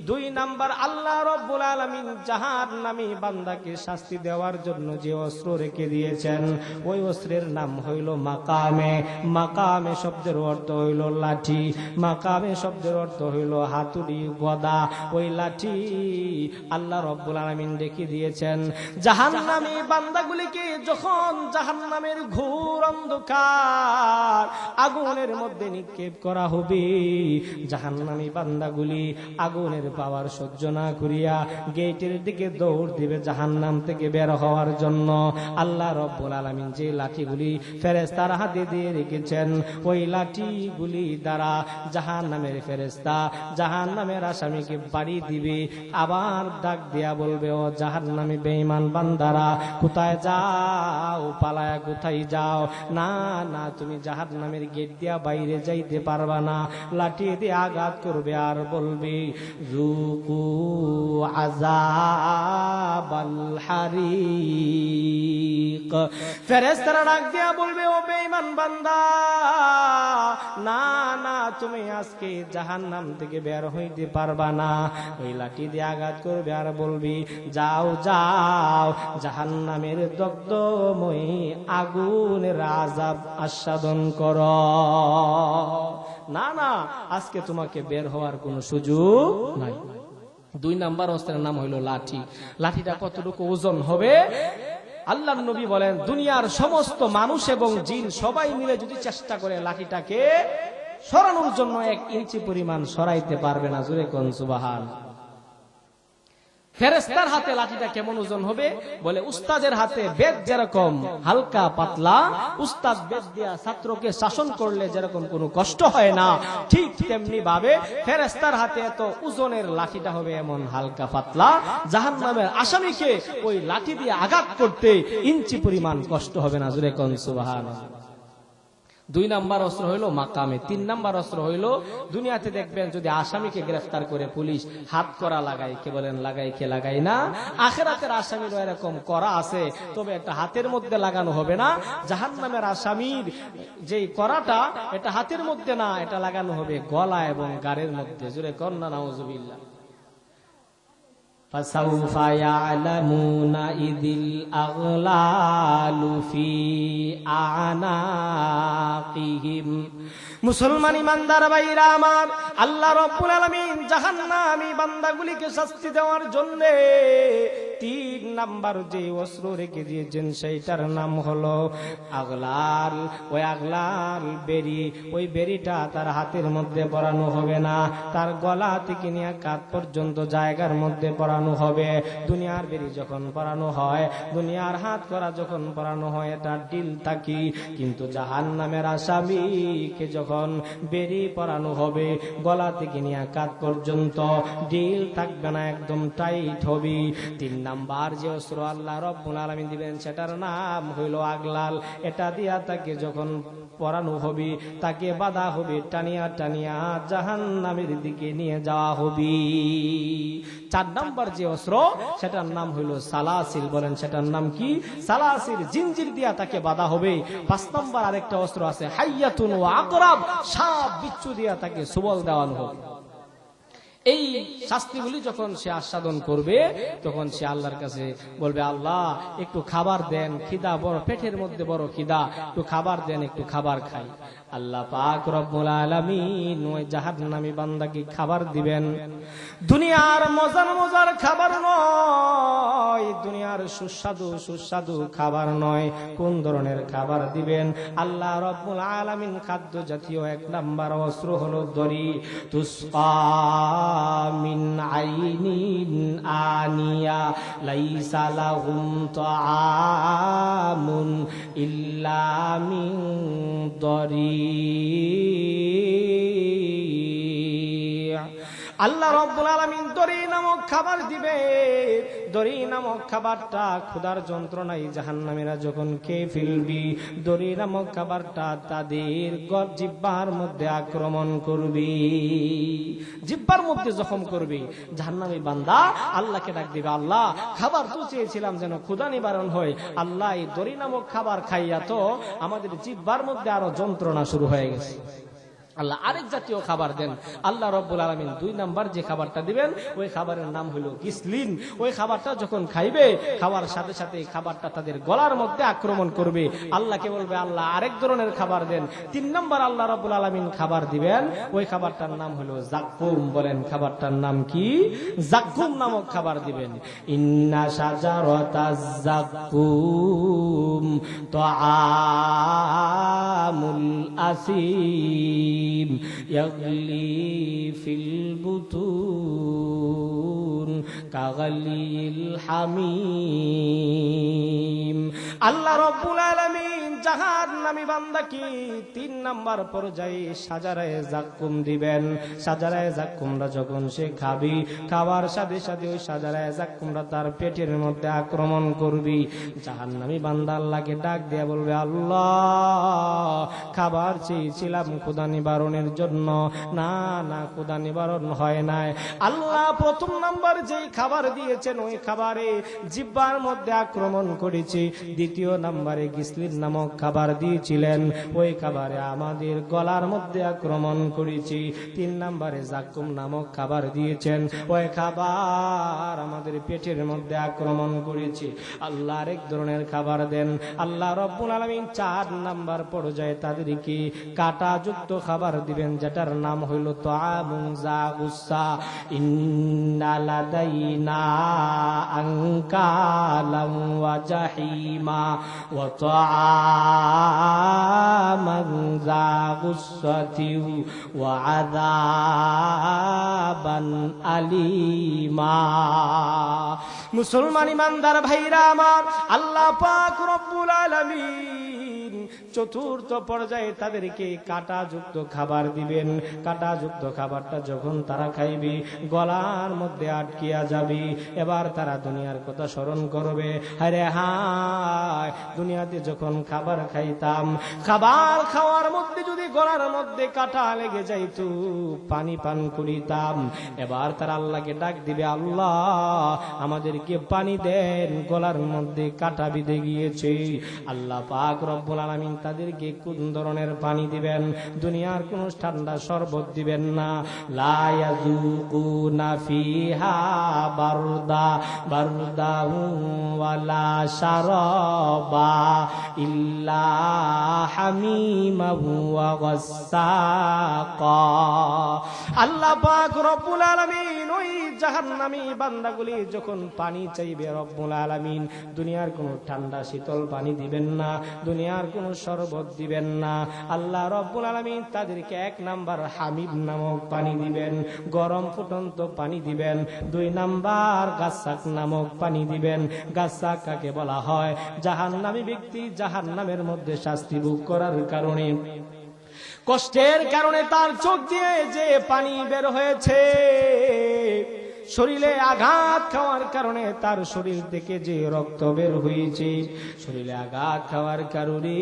2 নাম্বার আল্লাহ রাব্বুল আলামিন জাহান্নামী বান্দাকে শাস্তি দেওয়ার জন্য যে অস্ত্র রেখে দিয়েছেন, ওই অস্ত্রের নাম হইল মাকামে। মাকামে শব্দের অর্থ হইল লাঠি, মাকামে শব্দের অর্থ হইল হাতুড়ি, গদা। ওই লাঠি আল্লাহ রাব্বুল আলামিন রেখে দিয়েছেন। জাহান্নামী বান্দাগুলিকে যখন জাহান্নামের ঘোর অন্ধকার আগুনের মধ্যে নিক্ষেপ করা হবে, জাহান্নামী বান্দাগুলি আগুনের পাওয়ার সহ্য না করিয়া গেটের দিকে দৌড় দিবে জাহান্নাম থেকে বের হওয়ার জন্য। আল্লাহ রাব্বুল আলামিন যে লাঠিগুলি ফেরেশতার হাতে দিয়ে রেখেছেন, ওই লাঠিগুলি দ্বারা জাহান্নামের ফেরেশতা জাহান্নামের আসামিকে বাড়ি দিবে। আবার ডাক দিয়া বলবে, ও জাহান্নামী বেঈমান বান্দারা, কোথায় যাও? পালায়া কোথায় যাও? না না, তুমি জাহান্নামের গেট দিয়া বাইরে যাইতে পারবা না। লাঠি দিয়ে আঘাত করবে আর বলবে, যুকু আযাবাল হারিক। ফেরেশতারা ডাক দিয়া বলবে, ও বেঈমান বান্দা, না না, তুমি আজকে জাহান্নাম থেকে বের হইতে পারবা না। ওই লাঠি দিয়ে আঘাত করবে আর বলবি, যাও যাও, জাহান্নামের দগ্ধময়ী আগুনের আযাব আস্বাদন করো। না না, আজকে তোমাকে বের হওয়ার কোনো সুযোগ নাই। 2 নাম্বার অস্ত্রের নাম হইল লাঠি। লাঠিটা কতটুকু ওজন হবে? আল্লাহর নবী বলেন, দুনিয়ার সমস্ত মানুষ এবং জিন সবাই মিলে যদি চেষ্টা করে লাঠিটাকে সরানোর জন্য 1 ইঞ্চি পরিমাণ সরাইতে পারবে না। জোরে কোন সুবহানাল্লাহ। ফেরেশতার হাতে লাঠিটা কেমন ওজন হবে? বলে, উস্তাদের হাতে বেদ যেরকম হালকা পাতলা, উস্তাদ বেদ দিয়া ছাত্রকে শাসন করলে যেরকম কোনো কষ্ট হয় না, ঠিক তেমনি ভাবে ফেরেশতার হাতে এত ওজনের লাঠিটা হবে এমন হালকা পাতলা, জাহান্নামের আসামিকে ওই লাঠি দিয়ে আঘাত করতে ইঞ্চি পরিমাণ কষ্ট হবে না। জোরে কোন সুবহানাল্লাহ। 2 নাম্বার অস্ত্র হইল মাকামে। 3 নাম্বার অস্ত্র হইল, দুনিয়াতে দেখবেন যদি আসামিকে গ্রেফতার করে পুলিশ হাত করা লাগায়, কে বলেন লাগাই কে লাগাই না? আখিরাতের আসামিরও এরকম করা আছে, তবে এটা হাতের মধ্যে লাগানো হবে না। জাহান্নামের আসামির যেই করাটা, এটা হাতের মধ্যে না, এটা লাগানো হবে গলা এবং গাড়ের মধ্যে। জোরে কন্না নাউজুবিল্লাহ। فسوف يعلمون إذ الأغلال في أعناقهم। মুসলমান ইমানদার ভাইরা আমার, আল্লাহ রাব্বুল আলামিন জাহান্নামী বান্দাগুলিকে শাস্তি দেওয়ার জন্য 3 নাম্বার যে অস্ত্র রেখে দিয়েছেন, সেইটার নাম হলো আগলাল। ওই আগলাল বেরি, ওই বেরিটা তার হাতের মধ্যে পরানো হবে না, তার গলা থেকে নিয়ে কাঁধ পর্যন্ত জায়গার মধ্যে পরানো হবে। দুনিয়ার বেরি যখন পরানো হয়, দুনিয়ার হাত করা যখন পরানো হয়, এটা ডিল থাকি, কিন্তু জাহান্নামের আসামিকে যখন বেরি পরানো হবে, গলা থেকে নিয়ে কাঁধ পর্যন্ত ডিল থাকবে না, একদম টাইট হবে। 3 নাম্বার যে অস্ত্র আল্লাহ রাব্বুল আলামিন দিবেন, সেটার নাম হইল আগলাল। এটা দিয়া তাকে যখন পরানো হবে, তাকে বাধা হবে, টানিয়া টানিয়া জাহান্নামের দিকে নিয়ে যাওয়া হবে। 4 নাম্বার যে অস্ত্র, সেটার নাম হইল সালাসিল। বলেন সেটার নাম কি? সালাসিল, জিনজির দিয়া তাকে বাধা হবে। 5 নাম্বার আরেকটা অস্ত্র আছে, হাইয়াতুন ওয়া আকরাব, সাপ বিচ্ছু দিয়া তাকে সুবল দেওয়ানো হবে। এই শাস্তিগুলি যখন সে আস্বাদন করবে, তখন সে আল্লাহর কাছে বলবে, আল্লাহ একটু খাবার দেন, খিদা বড়, পেটের মধ্যে বড় খিদা, একটু খাবার দেন, একটু খাবার খাই। আল্লাহ পাক রব্বুল আলামিন ওই জাহান্নামী বান্দাকে খাবার দিবেন। দুনিয়ার মজার মজার খাবার নয়, দুনিয়ার সুস্বাদু সুস্বাদু খাবার নয়। কোন ধরনের খাবার দিবেন? আল্লাহ রব্বুল আলামিন খাদ্য জাতীয় 1 নাম্বার অস্ত্র হলো দড়ি। তুসকা মিন আইনিন আনিয়া, লাইসা লাহুম তাআমুন ইল্লা মিন দরি'। আল্লাহ রাব্বুল আলামিন দরি নামক খাবার দিবে। দরি নামক খাবারটা ক্ষুধার যন্ত্রণায় জাহান্নামীরা যখন খেয়ে ফেলবি, দরি নামক খাবারটা তাদের জিহ্বার মধ্যে আক্রমণ করবে। জিহ্বার মধ্যে জখম করবে। জাহান্নামী বান্দা আল্লাহকে ডাক দিবে, আল্লাহ খাবার তো চেয়েছিলাম যেন ক্ষুধা নিবারণ হয়, আল্লাহ এই দরি নামক খাবার খাইয়া তো আমাদের জিহ্বার মধ্যে আরো যন্ত্রণা শুরু হয়ে গেছে। আল্লাহ আরেক জাতীয় খাবার দেন। আল্লাহ রাব্বুল আলামিন 2 নাম্বার যে খাবারটা দিবেন ওই খাবারের নাম হলো গিসলিন। ওই খাবারটা যখন খাইবে, খাওয়ার সাথে সাথে খাবারটা তাদের গলার মধ্যে আক্রমণ করবে। আল্লাহকে বলবে, আল্লাহ আরেক ধরনের খাবার দেন। 3 নাম্বার আল্লাহ রাব্বুল আলামিন খাবার দিবেন, ওই খাবারটার নাম হলো জাক্কুম। বলেন খাবারটার নাম কি? জাক্কুম নামক খাবার দিবেন। ইন্না শাজারাতাজ জাক্কুম তাআমুল আসিম ইয়াগলি ফিল বুতুন কাগালিল হামিম। আল্লাহ রাব্বুল আলামিন জাহান্নামী বান্দাকে 3 নাম্বার পর্যায়ে শাজারায়ে জাক্কুম দিবেন। শাজারায়ে জাক্কুমরা যখন সে খাবে, খাবার সাথে সাথে ওই শাজারায়ে জাক্কুমরা তার পেটের মধ্যে আক্রমণ করবে। জাহান্নামী বান্দা আল্লাহকে ডাক দিয়ে বলবে, আল্লাহ খাবার চেয়েছিলাম ক্ষুধা নিবারণের জন্য, না না ক্ষুধা নিবারণ হয় নাই। আল্লাহ 1 নাম্বার যেই খাবার দিয়েছেন ওই খাবারে জিহ্বার মধ্যে আক্রমণ করেছে। 2 নাম্বারে গিসলিন নামক খাবার দিয়েছিলেন, ওই খাবারে আমাদের গলার মধ্যে আক্রমণ করেছে। 3 নাম্বারে জাক্কুম নামক খাবার দিয়েছেন, ওই খাবার আমাদের পেটের মধ্যে আক্রমণ করেছে। আল্লাহ আরেক ধরনের খাবার দেন। আল্লাহ রাব্বুল আলামিন 4 নাম্বার পর্যায়ে তাদেরকে কাঁটাযুক্ত খাবার দিবেন, যেটার নাম হইল তাআমুন যা গুসসা। ইন্না লাদাইনা আনকালাম ওয়া জাহিমা ওয়া তাআমান যা গুসসাতি ওয়া আযাবান আলিমা। মুসলমান ইমানদার ভাইরা আমার, আল্লাহ পাক রব্বুল আলামিন 4র্থ পর্যায়ে তাদেরকে কাঁটাযুক্ত খাবার দিবেন। কাঁটাযুক্ত খাবারটা যখন তারা খাইবে, গলার মধ্যে আটকিয়া যাবে। এবার তারা দুনিয়ার কথা স্মরণ করবে, আরে হায় দুনিয়াতে যখন খাবার খাইতাম, খাবার খাওয়ার মধ্যে যদি গলার মধ্যে কাঁটা লেগে যাইতো, পানি পান করিতাম। এবার তারা আল্লাহকে ডাক দিবে, আল্লাহ আমাদেরকে পানি দেন, গলার মধ্যে কাঁটা বিঁধে গিয়েছে। আল্লাহ পাক রব্বুল আলামিন তাদেরকে কোন ধরনের পানি দিবেন? দুনিয়ার কোন ঠান্ডা শরবত দিবেন না। লা ইয়াযুকুনা ফিহা বারদা বারদা ওয়ালা শারাবা ইল্লা হামিমা ওয়া গাসসাকা। আল্লাহ পাক রব্বুল আলামিন ওই জাহান্নামী বান্দাগুলি যখন পানি চাইবে, রব্বুল আলামিন দুনিয়ার কোন ঠান্ডা শীতল পানি দিবেন না, দুনিয়ার কোন শরবত দিবেন না। আল্লাহ রব্বুল আলামিন তাদেরকে 1 নাম্বার হামিম নামক পানি দিবেন, গরম ফুটন্ত পানি দিবেন। 2 নাম্বার গাসাক নামক পানি দিবেন। গাসাক কাকে বলা হয়? জাহান্নামী ব্যক্তি জাহান্নামের মধ্যে শাস্তি ভোগ করার কারণে, কষ্টের কারণে তার চোখ দিয়ে যে পানি বের হয়েছে, শরীরে আঘাত খাওয়ার কারণে তার শরীর থেকে যে রক্ত বের হয়েছে, শরীরে আঘাত খাওয়ার কারণে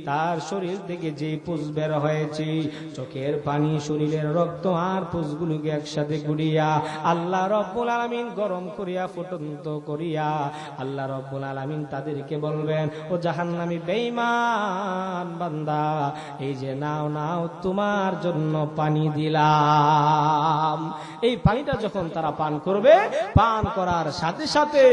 তার শরীর থেকে যে পুষ বের হয়েছে, চোখের পানি, শরীরের রক্ত আর পুষগুলোকে একসাথে গুড়িয়া আল্লাহ রব্বুল আলামিন গরম করিয়া ফুটন্ত করিয়া আল্লাহ রব্বুল আলামিন তাদেরকে বলবেন, ও জাহান্নামী বেঈমান বান্দা, এই যে নাও নাও তোমার জন্য পানি দিলাম। এই পানিটা যখন তারা পান করবে, পান করার সাথে সাথে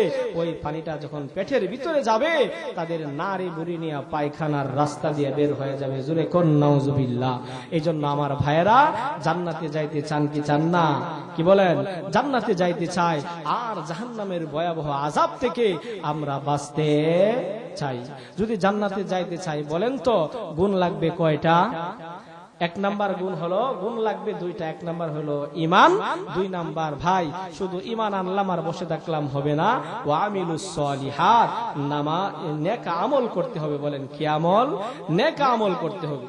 ওই পানিটা যখন পেটের ভিতরে যাবে, তাদের নারী বুড়ি নিয়ে পায়খানার রাস্তা দিয়ে বের হয়ে যাবে। জোরে কোন নাউজুবিল্লাহ। এই জন্য আমার ভাইয়েরা, জান্নাতে যাইতে চান কি চান না? কি বলেন? জান্নাতে যাইতে চাই, আর জাহান্নামের ভয়াবহ আযাব থেকে আমরা বাঁচতে চাই। যদি জান্নাতে যাইতে চাই, বলেন তো গুণ লাগবে কয়টা? এক নাম্বার গুণ হলো, গুণ লাগবে দুইটা। এক নাম্বার হলো ইমান, দুই নাম্বার ভাই শুধু ইমান আনলাম আর বসে থাকলাম হবে না, ওয়া আমিলুস সলিহাত, নেক আমল করতে হবে। বলেন কি আমল? নেক আমল করতে হবে।